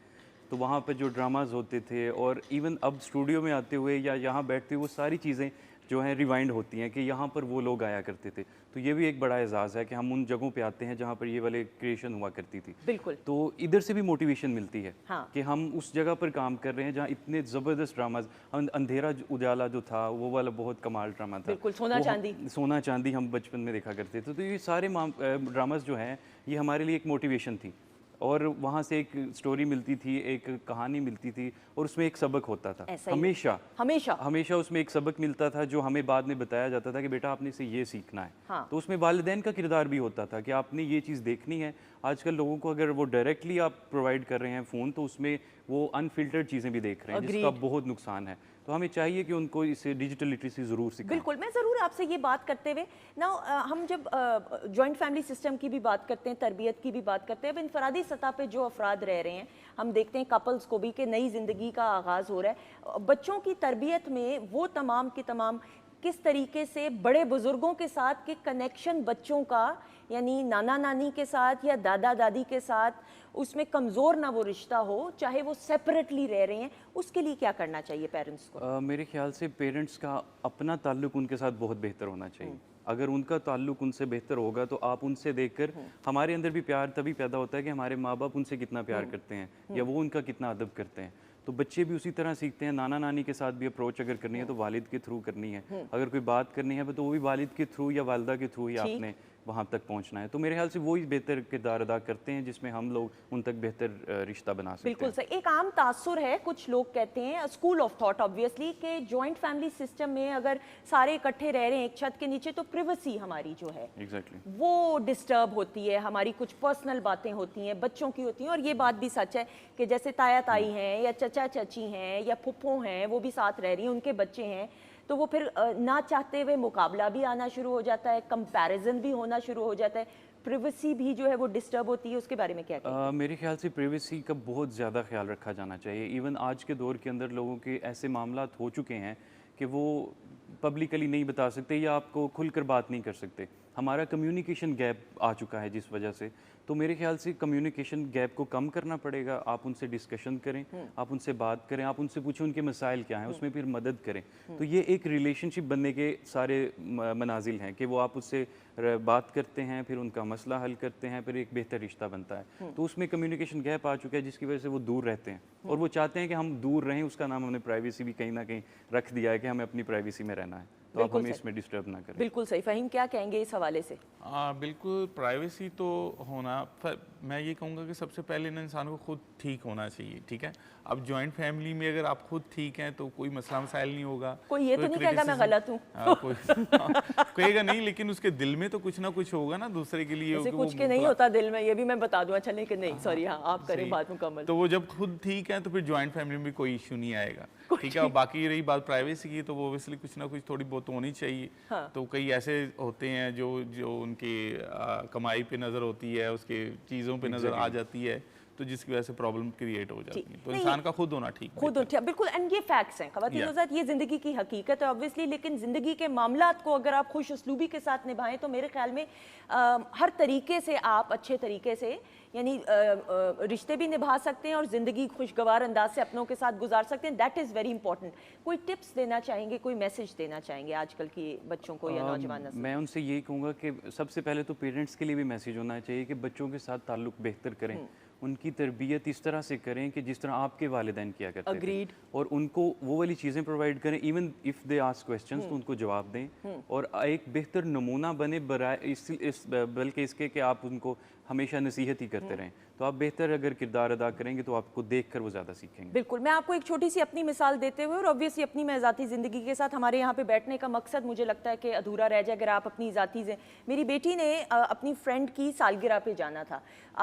तो वहाँ पर जो ड्रामाज होते थे, और इवन अब स्टूडियो में आते हुए या यहाँ बैठते हुए, वो सारी चीज़ें जो हैं रिवाइंड होती हैं कि यहाँ पर वो लोग आया करते थे। तो ये भी एक बड़ा एजाज़ है कि हम उन जगहों पे आते हैं जहाँ पर ये वाले क्रिएशन हुआ करती थी। बिल्कुल। तो इधर से भी मोटिवेशन मिलती है हाँ। कि हम उस जगह पर काम कर रहे हैं जहाँ इतने ज़बरदस्त ड्रामाज, अंधेरा उजाला जो था वो वाला बहुत कमाल ड्रामा था। बिल्कुल, सोना वो चांदी। सोना चांदी हम बचपन में देखा करते थे। तो ये सारे ड्रामाज जो हैं, ये हमारे लिए एक मोटिवेशन थी, और वहाँ से एक स्टोरी मिलती थी, एक कहानी मिलती थी, और उसमें एक सबक होता था। ऐसा ही। हमेशा हमेशा। हमेशा उसमें एक सबक मिलता था जो हमें बाद में बताया जाता था कि बेटा आपने इसे ये सीखना है। हाँ। तो उसमें वालिदैन का किरदार भी होता था कि आपने ये चीज़ देखनी है। आजकल लोगों को अगर वो डायरेक्टली आप प्रोवाइड कर रहे हैं फ़ोन, तो उसमें वो अनफिल्टर्ड चीज़ें भी देख रहे हैं, जिसका बहुत नुकसान है। तो हमें चाहिए कि उनको इसे डिजिटल लिटरेसी ज़रूर सिखाएं। बिल्कुल। मैं ज़रूर आपसे ये बात करते हुए ना, हम जब जॉइंट फैमिली सिस्टम की भी बात करते हैं, तरबियत की भी बात करते हैं, अब इनफरादी सतह पे जो अफराद रह रहे हैं, हम देखते हैं कपल्स को भी कि नई ज़िंदगी का आगाज़ हो रहा है, बच्चों की तरबियत में वो तमाम की तमाम किस तरीके से बड़े बुज़ुर्गों के साथ के कनेक्शन बच्चों का, यानी नाना नानी के साथ या दादा दादी के साथ, उसमें कमज़ोर ना वो रिश्ता हो, चाहे वो सेपरेटली रह रहे हैं, उसके लिए क्या करना चाहिए पेरेंट्स को? मेरे ख्याल से पेरेंट्स का अपना ताल्लुक उनके साथ बहुत बेहतर होना चाहिए। अगर उनका ताल्लुक उनसे बेहतर होगा तो आप उनसे देखकर, हमारे अंदर भी प्यार तभी पैदा होता है कि हमारे माँ बाप उनसे कितना प्यार करते हैं या वो उनका कितना अदब करते हैं। तो बच्चे भी उसी तरह सीखते हैं। नाना नानी के साथ भी अप्रोच अगर करनी है तो वालिद के थ्रू करनी है, अगर कोई बात करनी है तो वो भी वालिद के थ्रू या वालदा के थ्रू ही आपने वहाँ तक पहुँचना है। तो मेरे ख्याल से वो ही बेहतर किरदार अदा करते हैं जिसमें हम लोग उन तक बेहतर रिश्ता बना सकते हैं। बिल्कुल सही। एक आम तासुर है, कुछ लोग कहते हैं, स्कूल ऑफ थॉट ऑब्वियसली, कि जॉइंट फैमिली सिस्टम में अगर सारे इकट्ठे रह रहे हैं एक छत के नीचे, तो प्रिवेसी हमारी जो है एग्जैक्टली वो डिस्टर्ब होती है, हमारी कुछ पर्सनल बातें होती हैं, बच्चों की होती हैं। और ये बात भी सच है कि जैसे ताया ताई हैं या चचा चची हैं या फुप्पो हैं, वो भी साथ रह रही हैं, उनके बच्चे हैं, तो वो फिर ना चाहते हुए मुकाबला भी आना शुरू हो जाता है, कंपैरिजन भी होना शुरू हो जाता है, प्रिवेसी भी जो है वो डिस्टर्ब होती है। उसके बारे में क्या कहें? मेरे ख्याल से प्रिवेसी का बहुत ज़्यादा ख्याल रखा जाना चाहिए। इवन आज के दौर के अंदर लोगों के ऐसे मामला हो चुके हैं कि वो पब्लिकली नहीं बता सकते या आपको खुलकर बात नहीं कर सकते। हमारा कम्युनिकेशन गैप आ चुका है जिस वजह से। तो मेरे ख्याल से कम्युनिकेशन गैप को कम करना पड़ेगा। आप उनसे डिस्कशन करें, आप उनसे बात करें, आप उनसे पूछें उनके मसाइल क्या हैं, उसमें फिर मदद करें। तो ये एक रिलेशनशिप बनने के सारे मनाजिल हैं कि वो आप उससे बात करते हैं, फिर उनका मसला हल करते हैं, फिर एक बेहतर रिश्ता बनता है। तो उसमें कम्युनिकेशन गैप आ चुका है जिसकी वजह से वो दूर रहते हैं, और वो चाहते हैं कि हम दूर रहें। उसका नाम हमने प्राइवेसी भी कहीं ना कहीं रख दिया है कि हमें अपनी प्राइवेसी में रहना है। तो आप हमें इसमें डिस्टर्ब ना करें। बिल्कुल सही। फ़हीम, क्या कहेंगे इस हवाले से? बिल्कुल, प्राइवेसी तो होना, मैं ये कहूँगा कि सबसे पहले ना इंसान को खुद ठीक होना चाहिए, ठीक है। अब जॉइंट फैमिली में अगर आप खुद ठीक हैं तो कोई मसला मसाइल नहीं होगा। कोई ये तो नहीं कहेगा मैं गलत हूँ। कोई कहेगा नहीं, लेकिन उसके दिल में तो कुछ ना कुछ होगा ना दूसरे के लिए। ऐसे कुछ के नहीं होता दिल में, ये भी मैं बता दूं। अच्छा, लेकिन नहीं, सॉरी, हाँ आप करें बात मुकम्मल। तो वो जब खुद ठीक है तो फिर जॉइंट फैमिली में कोई इशू नहीं आएगा, ठीक है। और बाकी रही बात प्राइवेसी की, तो वो ऑब्वियसली कुछ ना कुछ थोड़ी बहुत होनी चाहिए। हाँ। तो कई ऐसे होते हैं जो उनके कमाई पे नज़र होती है, उसके चीज़ों पे नज़र आ जाती है, तो जिसकी वजह से प्रॉब्लम क्रिएट हो जाती है। तो इंसान का खुद होना ठीक खुद बिल्कुल, एंड ये फैक्ट्स हैं ख़वातीन के साथ, ये ज़िंदगी की हकीकत है ऑब्वियसली। लेकिन ज़िंदगी के मामलात को अगर आप खुश उसलूबी के साथ निभाएं तो मेरे ख्याल में हर तरीके से आप अच्छे तरीके से यानी रिश्ते भी निभा सकते हैं और ज़िंदगी खुशगवार अंदाज से अपनों के साथ गुजार सकते हैं। That is very important. कोई टिप्स देना चाहेंगे, कोई मैसेज देना चाहेंगे आजकल की बच्चों को या नौजवान नस्ल? मैं उनसे यही कहूँगा कि सबसे पहले तो पेरेंट्स के लिए भी मैसेज होना चाहिए कि बच्चों के साथ ताल्लुक बेहतर करें, उनकी तरबियत इस तरह से करें कि जिस तरह आपके वालिदैन किया करते Agreed. थे, और उनको वो वाली चीज़ें प्रोवाइड करें, even if they ask questions तो उनको जवाब दें, और एक बेहतर नमूना बने बल्कि इसके कि आप उनको हमेशा नसीहत ही करते रहें। तो आप बेहतर अगर किरदार अदा करेंगे तो आपको देखकर वो ज़्यादा सीखेंगे। बिल्कुल। मैं आपको एक छोटी सी अपनी मिसाल देते हुए और ऑब्वियसली अपनी मैं ज़ाती ज़िंदगी के साथ, हमारे यहाँ पे बैठने का मकसद मुझे लगता है कि अधूरा रह जाए अगर आप अपनी ज़ाती से। मेरी बेटी ने अपनी फ्रेंड की सालगिरह पे जाना था।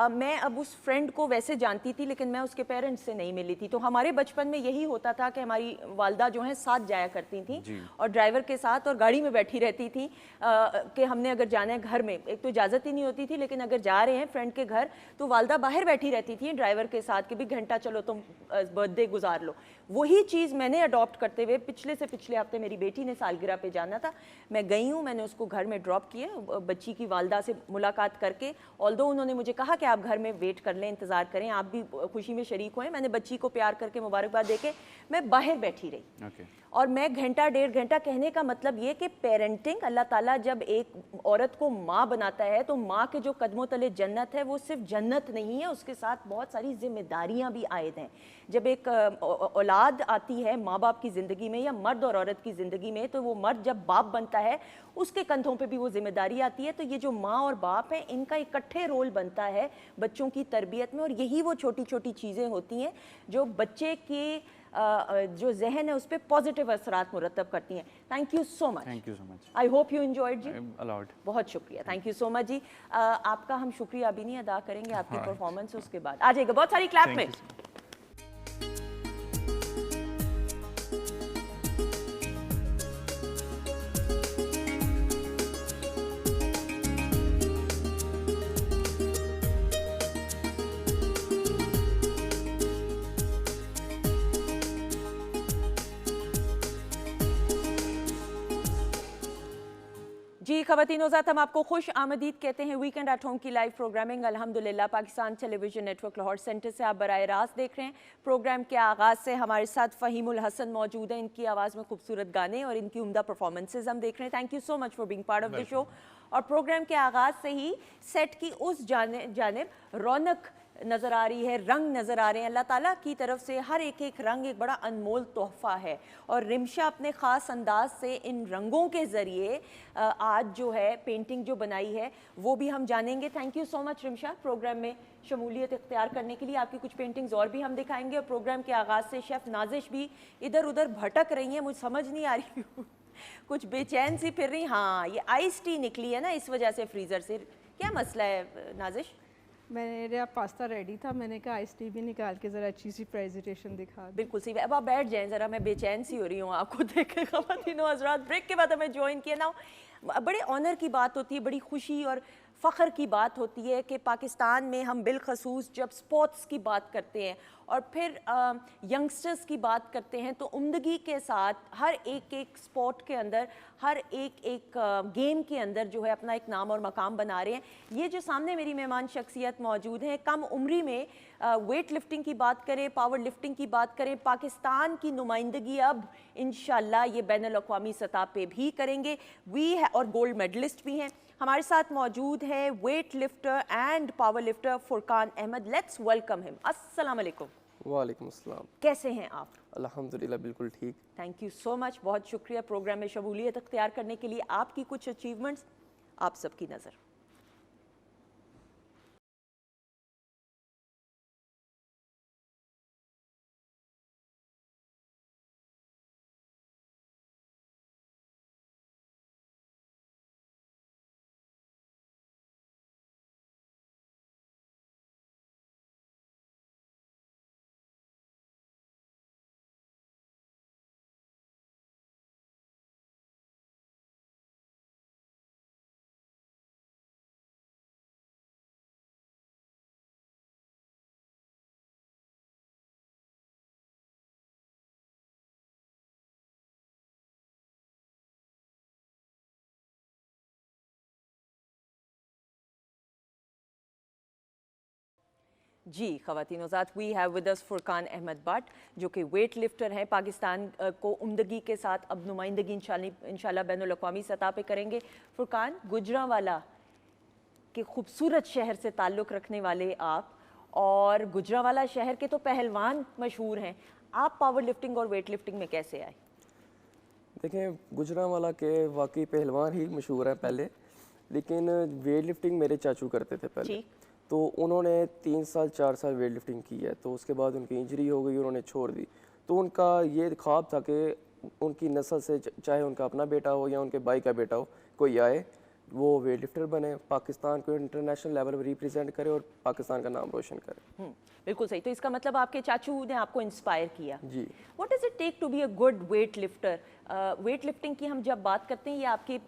मैं अब उस फ्रेंड को वैसे जानती थी लेकिन मैं उसके पेरेंट्स से नहीं मिली थी। तो हमारे बचपन में यही होता था कि हमारी वालदा जो हैं साथ जाया करती थी और ड्राइवर के साथ, और गाड़ी में बैठी रहती थी कि हमने अगर जाना है घर में, एक तो इजाज़त ही नहीं होती थी, लेकिन अगर जा रहे हैं फ्रेंड के घर तो वालदा बाहर बैठी रहती थी ड्राइवर के साथ कि भी घंटा चलो तुम बर्थडे गुजार लो। वही चीज़ मैंने अडॉप्ट करते हुए पिछले से पिछले हफ्ते मेरी बेटी ने सालगिरह पे जाना था, मैं गई हूँ, मैंने उसको घर में ड्रॉप किया, बच्ची की वालदा से मुलाकात करके। ऑल्दो उन्होंने मुझे कहा कि आप घर में वेट कर लें, इंतज़ार करें, आप भी खुशी में शरीक हुए। मैंने बच्ची को प्यार करके मुबारकबाद देके मैं बाहर बैठी रही। और मैं घंटा डेढ़ घंटा, कहने का मतलब ये कि पेरेंटिंग, अल्लाह ताला जब एक औरत को माँ बनाता है तो माँ के जो कदमों तले जन्नत है वो सिर्फ जन्नत नहीं है, उसके साथ बहुत सारी जिम्मेदारियाँ भी आयद हैं। जब एक औलाद आती है माँ बाप की ज़िंदगी में या मर्द और औरत की ज़िंदगी में, तो वो मर्द जब बाप बनता है उसके कंधों पे भी वो जिम्मेदारी आती है। तो ये जो माँ और बाप हैं इनका इकट्ठे रोल बनता है बच्चों की तरबियत में, और यही वो छोटी छोटी चीज़ें होती हैं जो बच्चे के जो जहन है उस पर पॉजिटिव असरात मुरतब करती हैं। Thank you so much. Thank you so much. I hope you enjoyed जी। अलाउड। बहुत शुक्रिया, थैंक यू सो मच जी। आपका हम शुक्रिया अभी नहीं अदा करेंगे, आपकी परफॉर्मेंस उसके बाद आ जाएगा। बहुत सारी क्लैप में। जी ख़वातीन हज़रात, हम आपको खुश आमदीद कहते हैं। वीकेंड एट होम की लाइव प्रोग्रामिंग अल्हम्दुलिल्लाह Pakistan television network Lahore centre से आप बराह रास्त देख रहे हैं। प्रोग्राम के आगाज़ से हमारे साथ फ़हीमुल हसन मौजूद हैं, इनकी आवाज़ में खूबसूरत गाने और इनकी उम्दा परफॉर्मेंसेज हम देख रहे हैं। Thank you so much for being part of the show. और प्रोग्राम के आगाज़ से ही सेट की उस जानिब रौनक नज़र आ रही है, रंग नज़र आ रहे हैं। अल्लाह ताला की तरफ से हर एक रंग एक बड़ा अनमोल तोहफ़ा है, और रिमशा अपने ख़ास अंदाज से इन रंगों के ज़रिए आज जो है पेंटिंग जो बनाई है वो भी हम जानेंगे। Thank you so much Rimsha program में शमूलियत इख्तियार करने के लिए। आपकी कुछ पेंटिंग्स और भी हम दिखाएंगे, और प्रोग्राम के आगाज़ से शेफ़ नाजिश भी इधर उधर भटक रही हैं, मुझे समझ नहीं आ रही कुछ बेचैन सी फिर रही। हाँ, ये आइस टी निकली है ना इस वजह से फ्रीज़र से, क्या मसला है नाजिश? मेरा पास्ता रेडी था, मैंने कहा आइस टी भी निकाल के ज़रा अच्छी सी प्रेजेंटेशन दिखा। बिल्कुल सही। अब आप बैठ जाएं ज़रा, मैं बेचैन सी हो रही हूँ आपको देख के। ख़वातीनो हज़रात, ब्रेक के बाद हमें ज्वाइन किया ना, बड़े ऑनर की बात होती है, बड़ी खुशी और फ़ख्र की बात होती है कि पाकिस्तान में हम बिलखसूस जब स्पोर्ट्स की बात करते हैं और फिर यंगस्टर्स की बात करते हैं तो उम्दगी के साथ हर एक स्पोर्ट के अंदर, हर एक गेम के अंदर जो है अपना एक नाम और मकाम बना रहे हैं। ये जो सामने मेरी मेहमान शख्सियत मौजूद हैं, कम उम्री में वेट लिफ्टिंग की बात करें, पावर लिफ्टिंग की बात करें, पाकिस्तान की नुमाइंदगी अब इंशाल्लाह ये बैनुल-अक़वामी सतह पे भी करेंगे। और गोल्ड मेडलिस्ट भी हैं। हमारे साथ मौजूद है weight lifter and power lifter Furqan Ahmed. Let's welcome him. अस्सलाम वालेकुम। वालेकुम अस्सलाम। कैसे हैं आप? अल्हम्दुलिल्लाह बिल्कुल ठीक। थैंक यू सो मच, बहुत शुक्रिया प्रोग्राम में शमूलियत अख्तियार करने के लिए। आपकी कुछ अचीवमेंट्स आप सबकी नज़र। जी ख़वातीन हज़रात, we have with us Furqan Ahmed Bhatt जो कि वेट लिफ्टर हैं। पाकिस्तान को उम्दगी के साथ अब नुमाइंदगी इंशाल्लाह बैनुल अक़वामी सतह पे करेंगे। फुरकान, गुजरांवाला के खूबसूरत शहर से ताल्लुक़ रखने वाले आप, और गुजरांवाला शहर के तो पहलवान मशहूर हैं, आप पावर लिफ्टिंग और वेट लिफ्टिंग में कैसे आए? देखें, गुजरांवाला के वाकई पहलवान ही मशहूर हैं पहले, लेकिन वेट लिफ्टिंग मेरे चाचू करते थे पहले। तो उन्होंने 3 साल 4 साल वेट लिफ्टिंग की है, तो उसके बाद उनकी इंजरी हो गई, उन्होंने छोड़ दी। तो उनका ये ख्वाब था कि उनकी नस्ल से चाहे उनका अपना बेटा हो या उनके भाई का बेटा हो, कोई आए वो वेट लिफ्टर बने, पाकिस्तान को इंटरनेशनल लेवल पर रिप्रेजेंट करे और पाकिस्तान का नाम रोशन करे। बिल्कुल सही। तो इसका मतलब आपके चाचू ने आपको इंस्पायर किया। जी। What does it take to be a good weightlifter? Weightlifting की हम जब बात करते हैं, ये आपके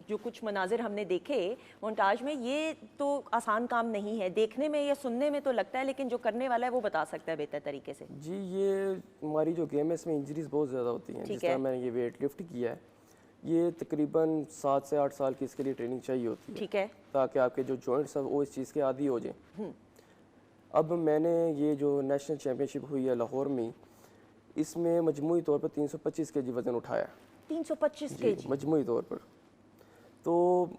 जो कुछ मनाजिर हमने देखे मोन्टाज में, ये तो आसान काम नहीं है, देखने में या सुनने में तो लगता है, लेकिन जो करने वाला है वो बता सकता है बेहतर तरीके से। जी, ये हमारी जो गेम है इसमें इंजरीज बहुत ज़्यादा होती हैं। जिस तरह मैंने ये वेट लिफ्ट किया है, ये तकरीबन 7 से 8 साल की इसके लिए ट्रेनिंग चाहिए होती है। ठीक है। ताकि आपके जो जॉइंट्स हैं वो इस चीज़ के आदी हो जाएं। अब मैंने ये जो नेशनल चैम्पियनशिप हुई है लाहौर में, इसमें मजमूई तौर पर 325 kg वज़न उठाया। 325 kg मजमूई तौर पर। तो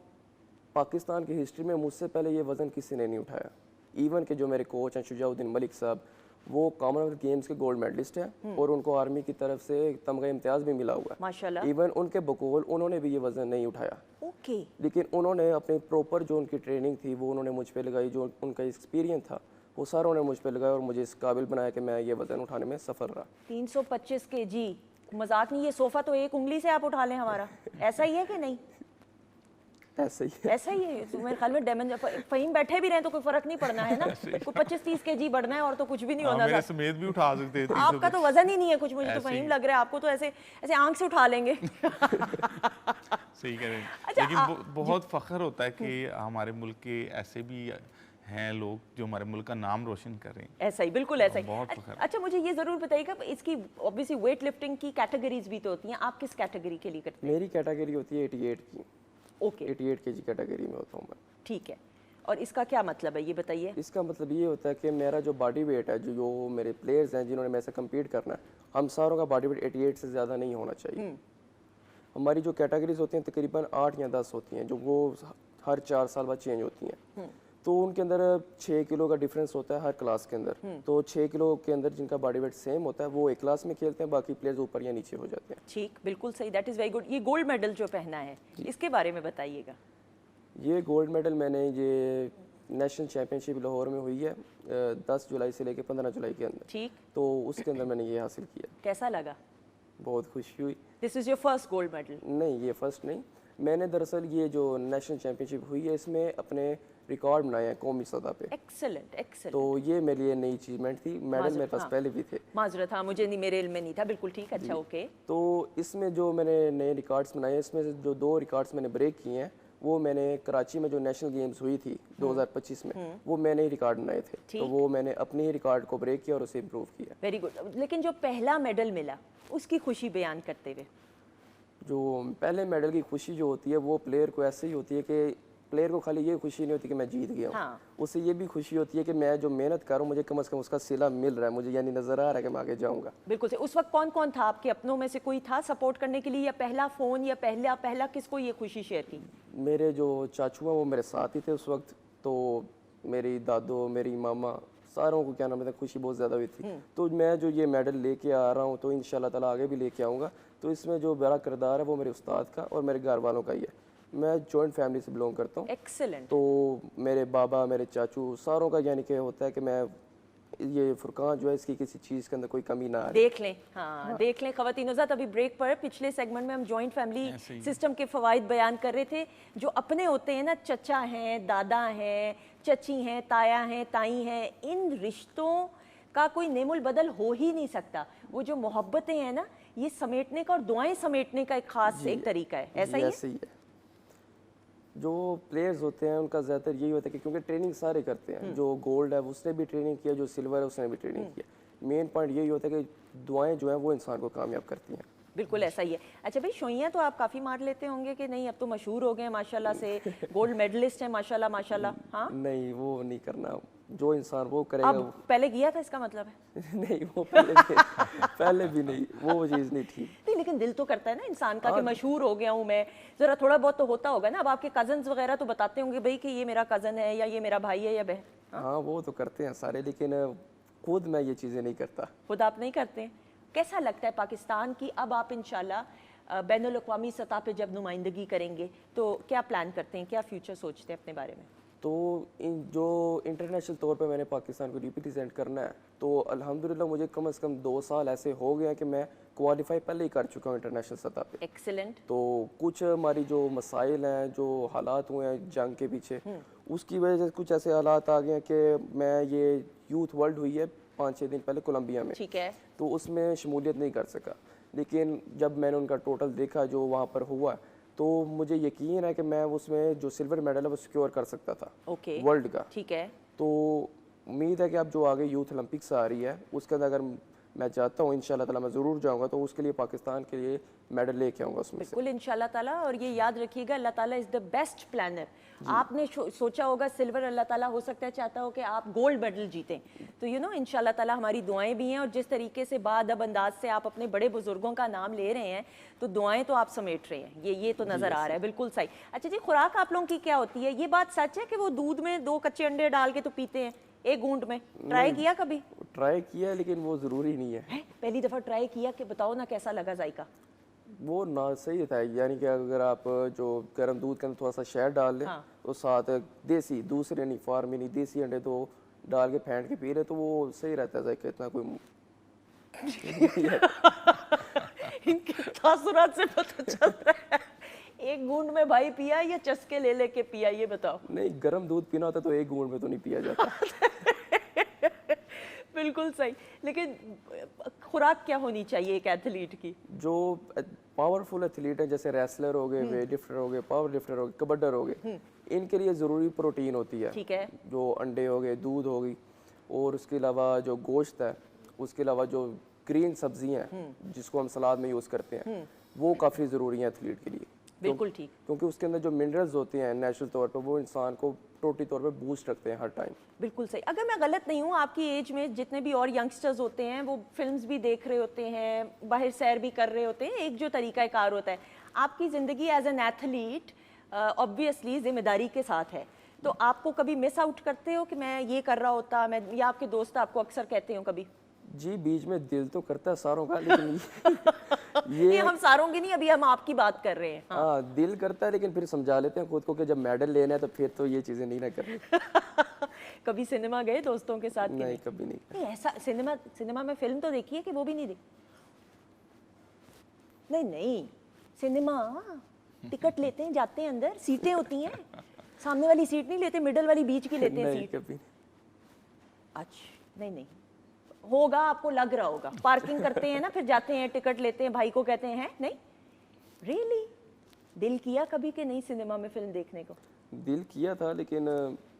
पाकिस्तान की हिस्ट्री में मुझसे पहले ये वज़न किसी ने नहीं उठाया। इवन के जो मेरे कोच हैं शुजाउद्दीन मलिक साहब, वो कॉमनवेल्थ गेम्स के गोल्ड मेडलिस्ट हैं और उनको आर्मी की तरफ से तमगा इम्तियाज़ भी मिला हुआ है माशाल्लाह। इवन उनके बकौल उन्होंने भी ये वज़न नहीं उठाया। ओके। लेकिन उन्होंने अपनी प्रॉपर जो उनकी ट्रेनिंग थी वो उन्होंने मुझ पे लगाई, जो उनका एक्सपीरियंस था वो सारा उन्होंने मुझ पे लगाया और मुझे इस काबिल बनाया कि मैं ये वज़न उठाने में सफल रहा। 325 kg, मजाक नहीं, ये सोफ़ा तो एक उंगली से आप उठा लें हमारा, ऐसा ही है कि नहीं? ऐसा ही है। ऐसा ही है। तो मेरे ख्याल में डैमेज, फ़हीम बैठे भी रहे तो कोई फ़र्क नहीं पड़ना है ना। कोई 25-30 kg बढ़ना है और तो कुछ भी नहीं होना। मेरे समेत भी उठा सकते हैं। आपका तो वजन ही नहीं है कुछ, मुझे तो फ़हीम लग रहा है आपको तो ऐसे ऐसे आंख से उठा लेंगे। सही कह रहे हैं। अच्छा, लेकिन बहुत फ़ख्र होता है कि हमारे मुल्क के ऐसे भी हैं लोग जो हमारे मुल्क का नाम रोशन कर रहे हैं। ऐसा ही, बिल्कुल ऐसा ही। बहुत फ़ख्र। अच्छा, मुझे ये ज़रूर बताइएगा, इसकी ऑब्वियसली वेट लिफ्टिंग की कैटेगरीज भी तो होती हैं, आप किस कैटेगरी के लिए करते हैं? मेरी कैटेगरी होती है 88 की। ओके। 88 kg कैटेगरी में होता हूँ मैं। ठीक है। और इसका क्या मतलब है, ये बताइए। इसका मतलब ये होता है कि मेरा जो बॉडी वेट है, जो मेरे प्लेयर्स हैं जिन्होंने मेरे से कम्पीट करना है, हम सारों का बॉडी वेट 88 से ज़्यादा नहीं होना चाहिए। हमारी जो कैटेगरीज होती हैं तकरीबन 8 या 10 होती हैं, जो वो हर 4 साल बाद चेंज होती हैं। तो उनके अंदर 6 किलो का डिफरेंस होता है हर क्लास के अंदर। तो 6 किलो के अंदर जिनका बॉडी वेट सेम होता है वो एक क्लास में खेलते हैं, बाकी प्लेयर्स ऊपर या नीचे हो जाते हैं। ठीक, बिल्कुल सही, दैट इज़ वेरी गुड। ये गोल्ड मेडल जो पहना है, इसके बारे में बताइएगा। ये गोल्ड मेडल मैंने ये नेशनल चैम्पियनशिप लाहौर में हुई है 10 जुलाई से लेकर 15 जुलाई के अंदर। ठीक। तो उसके अंदर मैंने ये हासिल किया। कैसा लगा? बहुत खुशी हुई। This is your first gold medal? नहीं, ये फर्स्ट नहीं। मैंने दरअसल ये जो नेशनल चैम्पियनशिप हुई है इसमें अपने रिकॉर्ड बनाए हैं कौमी सतह पे। Excellent, excellent. तो ये मेरे लिए नई अचीवमेंट थी। मेडल मेरे पास पहले भी थे। माजरत, हाँ, मुझे नहीं, मेरे इल्म में नहीं था। बिल्कुल ठीक, अच्छा, ओके। तो इसमें जो मैंने नए रिकॉर्ड्स बनाए, इसमें से जो 2 रिकॉर्ड्स मैंने ब्रेक किए हैं वो मैंने कराची में जो नेशनल गेम्स हुई थी 2025 में, वो मैंने ही रिकॉर्ड बनाए थे। तो वो मैंने अपने ही रिकॉर्ड को ब्रेक किया और उसे इम्प्रूव किया। Very good. लेकिन जो पहला मेडल मिला उसकी खुशी बयान करते हुए। जो पहले मेडल की खुशी जो होती है वो प्लेयर को ऐसे ही होती है कि प्लेयर को खाली ये खुशी नहीं होती कि मैं जीत गया हूँ। हाँ। उससे ये भी खुशी होती है कि मैं जो मेहनत कर रहा हूँ मुझे कम से कम उसका सिला मिल रहा है, मुझे यानी नज़र आ रहा है कि मैं आगे जाऊँगा। बिल्कुल से। उस वक्त कौन कौन था आपके अपनों में से, कोई था सपोर्ट करने के लिए, या पहला फ़ोन, या पहला किसको ये खुशी शेयर की? मेरे जो चाचू हैं वो मेरे साथ ही थे उस वक्त। तो मेरी दादो, मेरी मामा सारों को क्या नाम है खुशी बहुत ज़्यादा हुई थी। तो मैं जो ये मेडल लेके आ रहा हूँ तो इंशाल्लाह ताला आगे भी लेके आऊँगा। तो इसमें जो बड़ा किरदार है वो मेरे उस्ताद का और मेरे घर वालों का ही है। मैं जॉइंट फैमिली से बिलोंग करता हूँ। एक्सीलेंट। तो मेरे बाबा, मेरे चाचू, सारों का यानी कि होता है कि मैं ये फुरकान जो है इसकी किसी चीज़ के अंदर कोई कमी ना आए। देख लें, हाँ देख लें ख़वातीन हज़रात। अभी ब्रेक पर पिछले सेगमेंट में हम जॉइंट फैमिली सिस्टम के फ़वाइद बयान कर रहे थे। जो अपने होते हैं ना, चचा हैं, दादा हैं, चची हैं, ताया हैं, ताई हैं, इन रिश्तों का कोई नेमुल बदल हो ही नहीं सकता। वो जो मोहब्बतें हैं ना, ये समेटने का और दुआएं समेटने का एक ख़ास एक तरीका है। ऐसा ही है? ऐसे ही है। जो प्लेयर्स होते हैं उनका ज़्यादातर यही होता है कि क्योंकि ट्रेनिंग सारे करते हैं। जो गोल्ड है उसने भी ट्रेनिंग किया, जो सिल्वर है उसने भी ट्रेनिंग किया। मेन पॉइंट यही होता है कि दुआएं जो हैं वो इंसान को कामयाब करती हैं। बिल्कुल ऐसा ही है। अच्छा भाई, शोइयाँ तो आप काफ़ी मार लेते होंगे कि नहीं? अब तो मशहूर हो गए हैं माशाल्लाह से, गोल्ड मेडलिस्ट हैं माशाल्लाह माशाल्लाह। हाँ नहीं, वो नहीं करना। जो इंसान वो करेगा अब पहले किया था इसका मतलब है? नहीं, वो पहले भी नहीं, वो चीज़ नहीं थी। नहीं, लेकिन दिल तो करता है ना इंसान का कि मशहूर हो गया हूँ मैं, ज़रा थोड़ा बहुत तो होता होगा ना। अब आपके कजन्स वगैरह तो बताते होंगे भाई कि ये मेरा कज़न है या ये मेरा भाई है या बहन। हाँ, वो तो करते हैं सारे, लेकिन खुद मैं ये चीज़ें नहीं करता। खुद आप नहीं करते? कैसा लगता है पाकिस्तान की, अब आप इंशाल्लाह बैनुल-अक़वामी सतह पे जब नुमाइंदगी करेंगे तो क्या प्लान करते हैं, क्या फ्यूचर सोचते हैं अपने बारे में? तो जो इंटरनेशनल तौर पे मैंने पाकिस्तान को रिप्रेजेंट करना है, तो अल्हम्दुलिल्लाह मुझे कम से कम 2 साल ऐसे हो गए हैं कि मैं क्वालिफाई पहले ही कर चुका हूँ इंटरनेशनल सतह पे। एक्सीलेंट। तो कुछ हमारी जो मसाइल हैं, जो हालात हुए हैं जंग के पीछे, उसकी वजह से कुछ ऐसे हालात आ गए हैं कि मैं ये यूथ वर्ल्ड हुई है 5-6 दिन पहले कोलंबिया में, ठीक है, तो उसमें शमूलियत नहीं कर सका। लेकिन जब मैंने उनका टोटल देखा जो वहाँ पर हुआ, तो मुझे यकीन है कि मैं उसमें जो सिल्वर मेडल है वो सिक्योर कर सकता था ओके वर्ल्ड का। ठीक है। तो उम्मीद है कि अब जो आगे यूथ ओलंपिक्स आ रही है उसके अंदर अगर मैं चाहता हूँ इंशाल्लाह ताला मैं ज़रूर जाऊँगा, तो उसके लिए पाकिस्तान के लिए मेडल लेके आऊँगा उसमें से। बिल्कुल इंशाल्लाह ताला। और ये याद रखिएगा, अल्लाह ताला इज़ द बेस्ट प्लानर। आपने सोचा होगा सिल्वर, अल्लाह ताला हो सकता है चाहता हो कि आप गोल्ड मेडल जीतें। तो यू नो इंशाल्लाह ताला हमारी दुआएं भी हैं, और जिस तरीके से बाअदब अंदाज से आप अपने बड़े बुजुर्गों का नाम ले रहे हैं, तो दुआएं तो आप समेट रहे हैं, ये तो नज़र आ रहा है। बिल्कुल सही। अच्छा जी, खुराक आप लोगों की क्या होती है? ये बात सच है कि वो दूध में 2 कच्चे अंडे डाल के तो पीते हैं एक घूंट में? ट्राई किया कभी? ट्राई किया, लेकिन वो ज़रूरी नहीं है। पहली दफ़ा ट्राई किया कि बताओ ना कैसा लगा जायका? वो ना सही था, यानी कि अगर आप जो गर्म दूध के अंदर थोड़ा सा शहद डाल लें, तो साथ देसी, दूसरे नहीं फार्मी नहीं, देसी अंडे तो डाल के फेंट के पी रहे, तो वो सही रहता है जायका, इतना कोई इनके तासुरात से पता चल रहा है। एक घूंट में भाई पिया या चस्के ले लेके पिया, ये बताओ? नहीं, गर्म दूध पीना होता तो एक घूंट में तो नहीं पिया जाता। बिल्कुल सही। लेकिन खुराक क्या होनी चाहिए एक एथलीट की? जो पावरफुल एथलीट है, जैसे रेसलर हो गए, वेट लिफ्टर हो गए, पावर लिफ्टर हो गए, कबड्डर हो गए, इनके लिए ज़रूरी प्रोटीन होती है। ठीक है। जो अंडे हो गए, दूध हो गई, और उसके अलावा जो गोश्त है, उसके अलावा जो ग्रीन सब्जियां हैं जिसको हम सलाद में यूज़ करते हैं, वो काफ़ी ज़रूरी है एथलीट के लिए। बिल्कुल ठीक। क्योंकि उसके अंदर जो मिनरल्स होते हैं नेचुरल तौर पर, वो इंसान को टोटली तौर पे बूस्ट रखते हैं हर टाइम। बिल्कुल सही। अगर मैं गलत नहीं हूँ, आपकी एज में जितने भी और यंगस्टर्स होते हैं वो फिल्म्स भी देख रहे होते हैं, बाहर सैर भी कर रहे होते हैं, एक जो तरीका कार होता है। आपकी ज़िंदगी एज एन एथलीट ऑब्वियसली जिम्मेदारी के साथ है, तो आपको कभी मिस आउट करते हो कि मैं ये कर रहा होता, मैं, या आपके दोस्त आपको अक्सर कहते हो कभी? जी, बीच में दिल तो करता है सारों का, लेकिन ये हम सारों की नहीं, अभी हम आपकी बात कर रहे हैं। हाँ, दिल करता है, लेकिन फिर समझा लेते हैं खुद को कि जब मेडल लेना है तो फिर तो ये चीज़ें नहीं ना करनी। कभी सिनेमा गए दोस्तों के साथ? नहीं, कभी नहीं। नहीं, ऐसा सिनेमा में फिल्म तो देखी है कि वो भी नहीं देखी? नहीं, सिनेमा टिकट लेते हैं, जाते हैं अंदर, सीटें होती हैं, सामने वाली सीट नहीं लेते, मिडल वाली बीच की लेते हैं सीट। कभी। अच्छा, नहीं होगा, आपको लग रहा होगा। पार्किंग करते हैं ना, फिर जाते हैं, टिकट लेते हैं, भाई को कहते हैं नहीं रियली दिल किया कभी कि नहीं सिनेमा में फिल्म देखने को? दिल किया था, लेकिन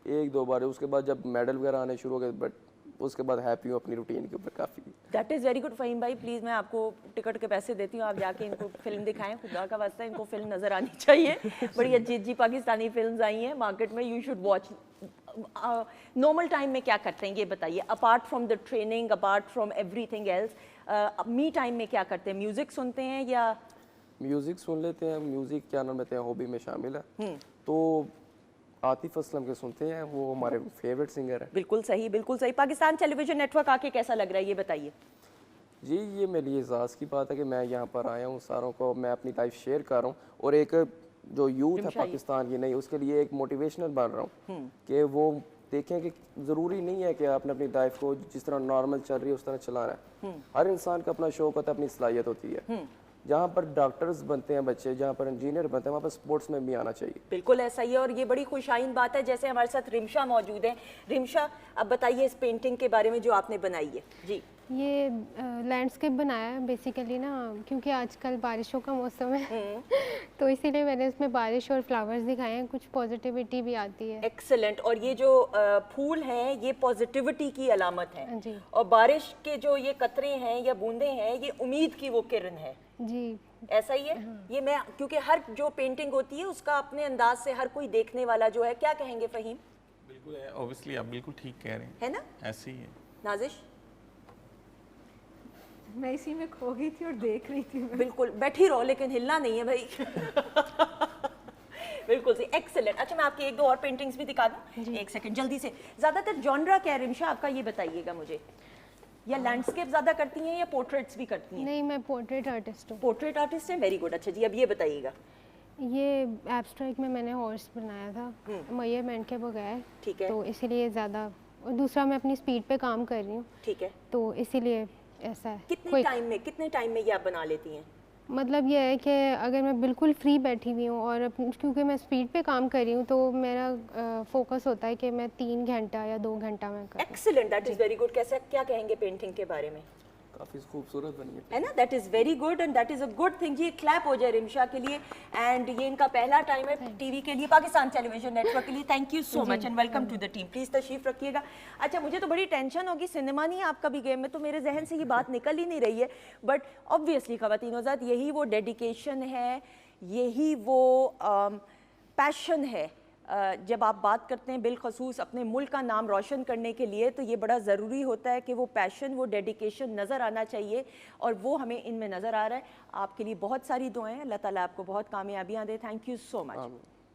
1-2 बार। उसके बाद जब मेडल वगैरह आने शुरू हो गए, बट उसके बाद हैप्पी हूँ अपनी रूटीन के ऊपर काफ़ी। That is very good. Faheem भाई प्लीज़, मैं आपको टिकट के पैसे देती हूँ, आप जाके इनको फिल्म दिखाएं, खुदा का वास्ता इनको फिल्म नज़र आनी चाहिए। बड़ी अच्छी पाकिस्तानी फिल्म्स आई हैं मार्केट में, you should watch. Normal time में क्या करते हैं ये बताइए, apart from the training, apart from everything else, me time में क्या करते हैं? म्यूज़िक सुनते हैं या? म्यूज़िक सुन लेते हैं, म्यूज़िक क्या नाम लेते हैं, हॉबी में शामिल है। तो आतिफ असलम के सुनते हैं, वो हमारे फेवरेट सिंगर है। बिल्कुल सही, बिल्कुल सही। पाकिस्तान टेलीविजन नेटवर्क आके कैसा लग रहा है ये बताइए। जी ये मेरे लिए एजाज़ की बात है कि मैं यहाँ पर आया हूँ, सारों को मैं अपनी लाइफ शेयर कर रहा हूँ और एक जो यूथ है पाकिस्तान की, नहीं उसके लिए एक मोटिवेशनल बन रहा हूँ कि वो देखें कि ज़रूरी नहीं है कि आपने अपनी लाइफ को जिस तरह नॉर्मल चल रही है उस तरह चलाना है। हर इंसान का अपना शौक होता है, अपनी सलाहियत होती है। जहाँ पर डॉक्टर्स बनते हैं बच्चे, जहाँ पर इंजीनियर बनते हैं, वहाँ पर स्पोर्ट्स में भी आना चाहिए। बिल्कुल ऐसा ही है और ये बड़ी खुशाइन बात है। जैसे हमारे साथ रिमशा मौजूद है। रिमशा, अब बताइए इस पेंटिंग के बारे में जो आपने बनाई है। जी, ये लैंडस्केप बनाया है बेसिकली ना, क्योंकि आजकल बारिशों का मौसम है तो इसीलिए मैंने उसमें बारिश और फ्लावर्स दिखाए हैं, कुछ पॉजिटिविटी भी आती है। एक्सेलेंट। और ये जो फूल हैं ये पॉजिटिविटी की अलामत है जी। और बारिश के जो ये कतरे हैं या बूंदे हैं ये उम्मीद की वो किरण है। जी ऐसा ही है। ये मैं क्योंकि हर जो पेंटिंग होती है उसका अपने अंदाज से हर कोई देखने वाला जो है, क्या कहेंगे फ़हीम? बिल्कुल है, ऑब्वियसली आप बिल्कुल ठीक कह रहे हैं, है ना? ऐसे ही है। नाजिश? मैं इसी में खो गई थी और देख रही थी मैं। बिल्कुल बैठी रहो लेकिन हिलना नहीं है भाई। बिल्कुल सही, एक्सेलेंट। अच्छा मैं आपकी एक दो और पेंटिंग्स भी दिखा दूं, एक सेकंड जल्दी से। ज़्यादातर जॉनरा क्या है रिमशा आपका, ये बताइएगा मुझे, या लैंडस्केप ज़्यादा करती हैं या पोर्ट्रेट्स भी करती हैं? नहीं, मैं पोर्ट्रेट आर्टिस्ट हूँ। पोर्ट्रेट आर्टिस्ट हैं, वेरी गुड। अच्छा जी, अब ये बताइएगा। ये एब्स्ट्रैक्ट में मैंने हॉर्स बनाया था मेजरमेंट के बगैर, ठीक है। तो इसीलिए ज़्यादा, और दूसरा मैं अपनी स्पीड पे काम कर रही हूँ, ठीक है। तो इसीलिए ऐसा है। कितने टाइम में ये आप बना लेती हैं? मतलब ये है कि अगर मैं बिल्कुल फ्री बैठी हुई हूँ और क्योंकि मैं स्पीड पे काम कर रही हूँ तो मेरा फोकस होता है कि मैं 3 घंटा या 2 घंटा में करूँ। Excellent, that is very good. कैसे, क्या कहेंगे पेंटिंग के बारे में? काफ़ी खूबसूरत बनी है ना? That is very good and that is a good thing. जी क्लैप हो जाए रिमशा के लिए। एंड ये इनका पहला टाइम है टीवी के लिए, पाकिस्तान टेलीविजन नेटवर्क के लिए। Thank you so much and welcome to the team. Please तशरीफ रखिएगा। अच्छा मुझे तो बड़ी टेंशन होगी, सिनेमा नहीं है आपका भी गेम में, तो मेरे जहन से ये बात निकल ही नहीं रही है। बट ऑब्वियसली ख़वातीन हज़रात, यही वो डेडिकेशन है, यही वो पैशन है। जब आप बात करते हैं बिलखसूस अपने मुल्क का नाम रोशन करने के लिए, तो ये बड़ा ज़रूरी होता है कि वो पैशन, वो डेडिकेशन नज़र आना चाहिए और वो हमें इनमें नज़र आ रहा है। आपके लिए बहुत सारी दुआएं, अल्लाह ताला आपको बहुत कामयाबियाँ दे। थैंक यू सो मच,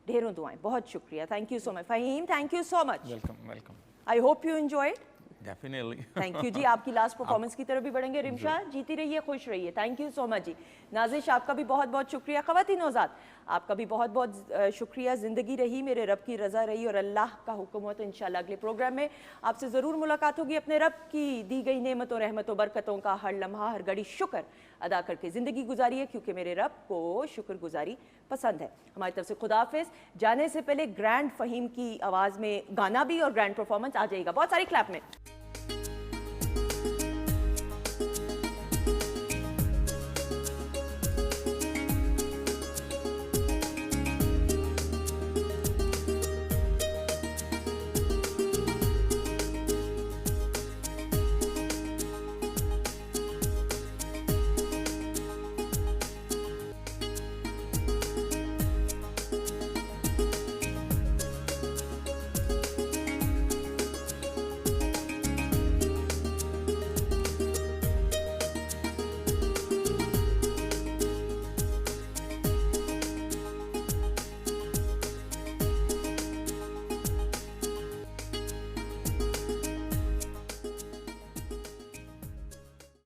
ढेरों दुआएं, बहुत शुक्रिया। Thank you so much Faheem, thank you so much. Welcome welcome. I hope you enjoyed. Definitely. Thank you जी। आपकी लास्ट परफॉर्मेंस की तरफ भी बढ़ेंगे। रिमशा जीती रहिए, खुश रहिए। थैंक यू सो मच जी। नाजिश आपका भी बहुत बहुत शुक्रिया। ख़वातीन हज़रात आपका भी बहुत बहुत शुक्रिया। ज़िंदगी रही, मेरे रब की रज़ा रही और अल्लाह का हुक्म हो तो इंशाल्लाह अगले प्रोग्राम में आपसे ज़रूर मुलाकात होगी। अपने रब की दी गई नेमतों, रहमतों, बरकतों का हर लम्हा, हर घड़ी शुक्र अदा करके ज़िंदगी गुजारिए, क्योंकि मेरे रब को शुक्रगुजारी पसंद है। हमारी तरफ से खुदाफिज। जाने से पहले ग्रैंड फ़हीम की आवाज़ में गाना भी और ग्रैंड परफॉर्मेंस आ जाएगा। बहुत सारी क्लैप में।